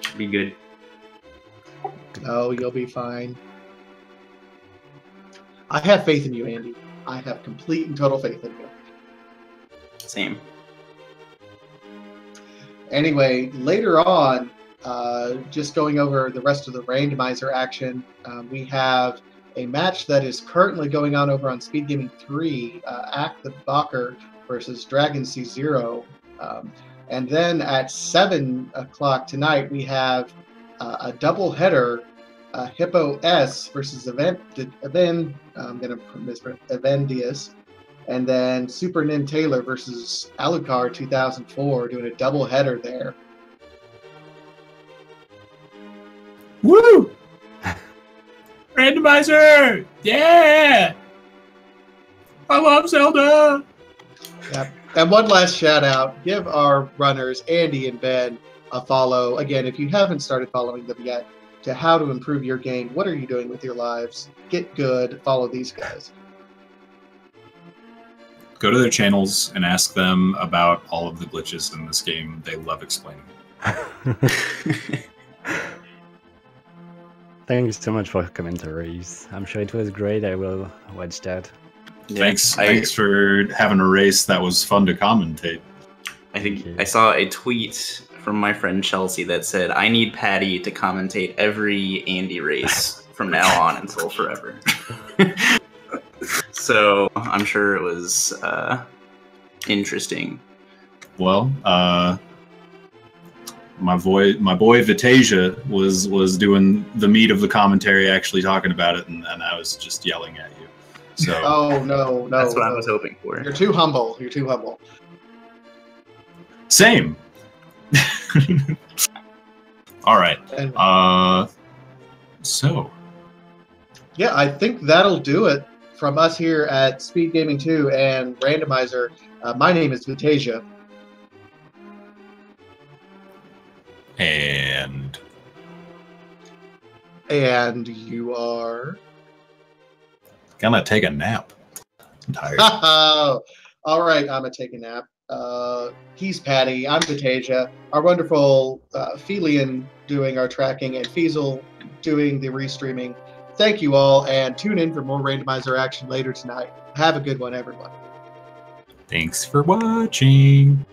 should be good. Oh, you'll be fine. I have faith in you, Andy. I have complete and total faith in you. Same. Anyway, later on, just going over the rest of the randomizer action, we have a match that is currently going on over on Speed Gaming 3, Act the Bacher versus Dragon C0. And then at 7 o'clock tonight, we have a double header, Hippo S versus Evendius, and then Super Nin Taylor versus Alucard 2004, doing a double header there. Woo! Randomizer! Yeah! I love Zelda! Yep. And one last shout out. Give our runners, Andy and Ben, a follow. Again, if you haven't started following them yet, to how to improve your game. What are you doing with your lives? Get good. Follow these guys. Go to their channels and ask them about all of the glitches in this game. They love explaining. Thank you so much for commentaries. I'm sure it was great. I will watch that. Yeah, Thanks for having a race that was fun to commentate. I think I saw a tweet from my friend Chelsea that said, "I need Patty to commentate every Andy race from now on until forever." So I'm sure it was interesting. Well, my boy Vitasia was doing the meat of the commentary, actually talking about it, and I was just yelling at you. So Oh no, That's what I was hoping for. You're too humble. You're too humble. Same. All right. And, So yeah, I think that'll do it from us here at Speed Gaming 2 and Randomizer. My name is Vitasia. and And you are... gonna take a nap. I'm tired. All right, I'm going to take a nap. He's Patty. I'm Vitasia. Our wonderful Felian doing our tracking and Feasel doing the restreaming. Thank you all, and tune in for more Randomizer action later tonight. Have a good one, everyone. Thanks for watching.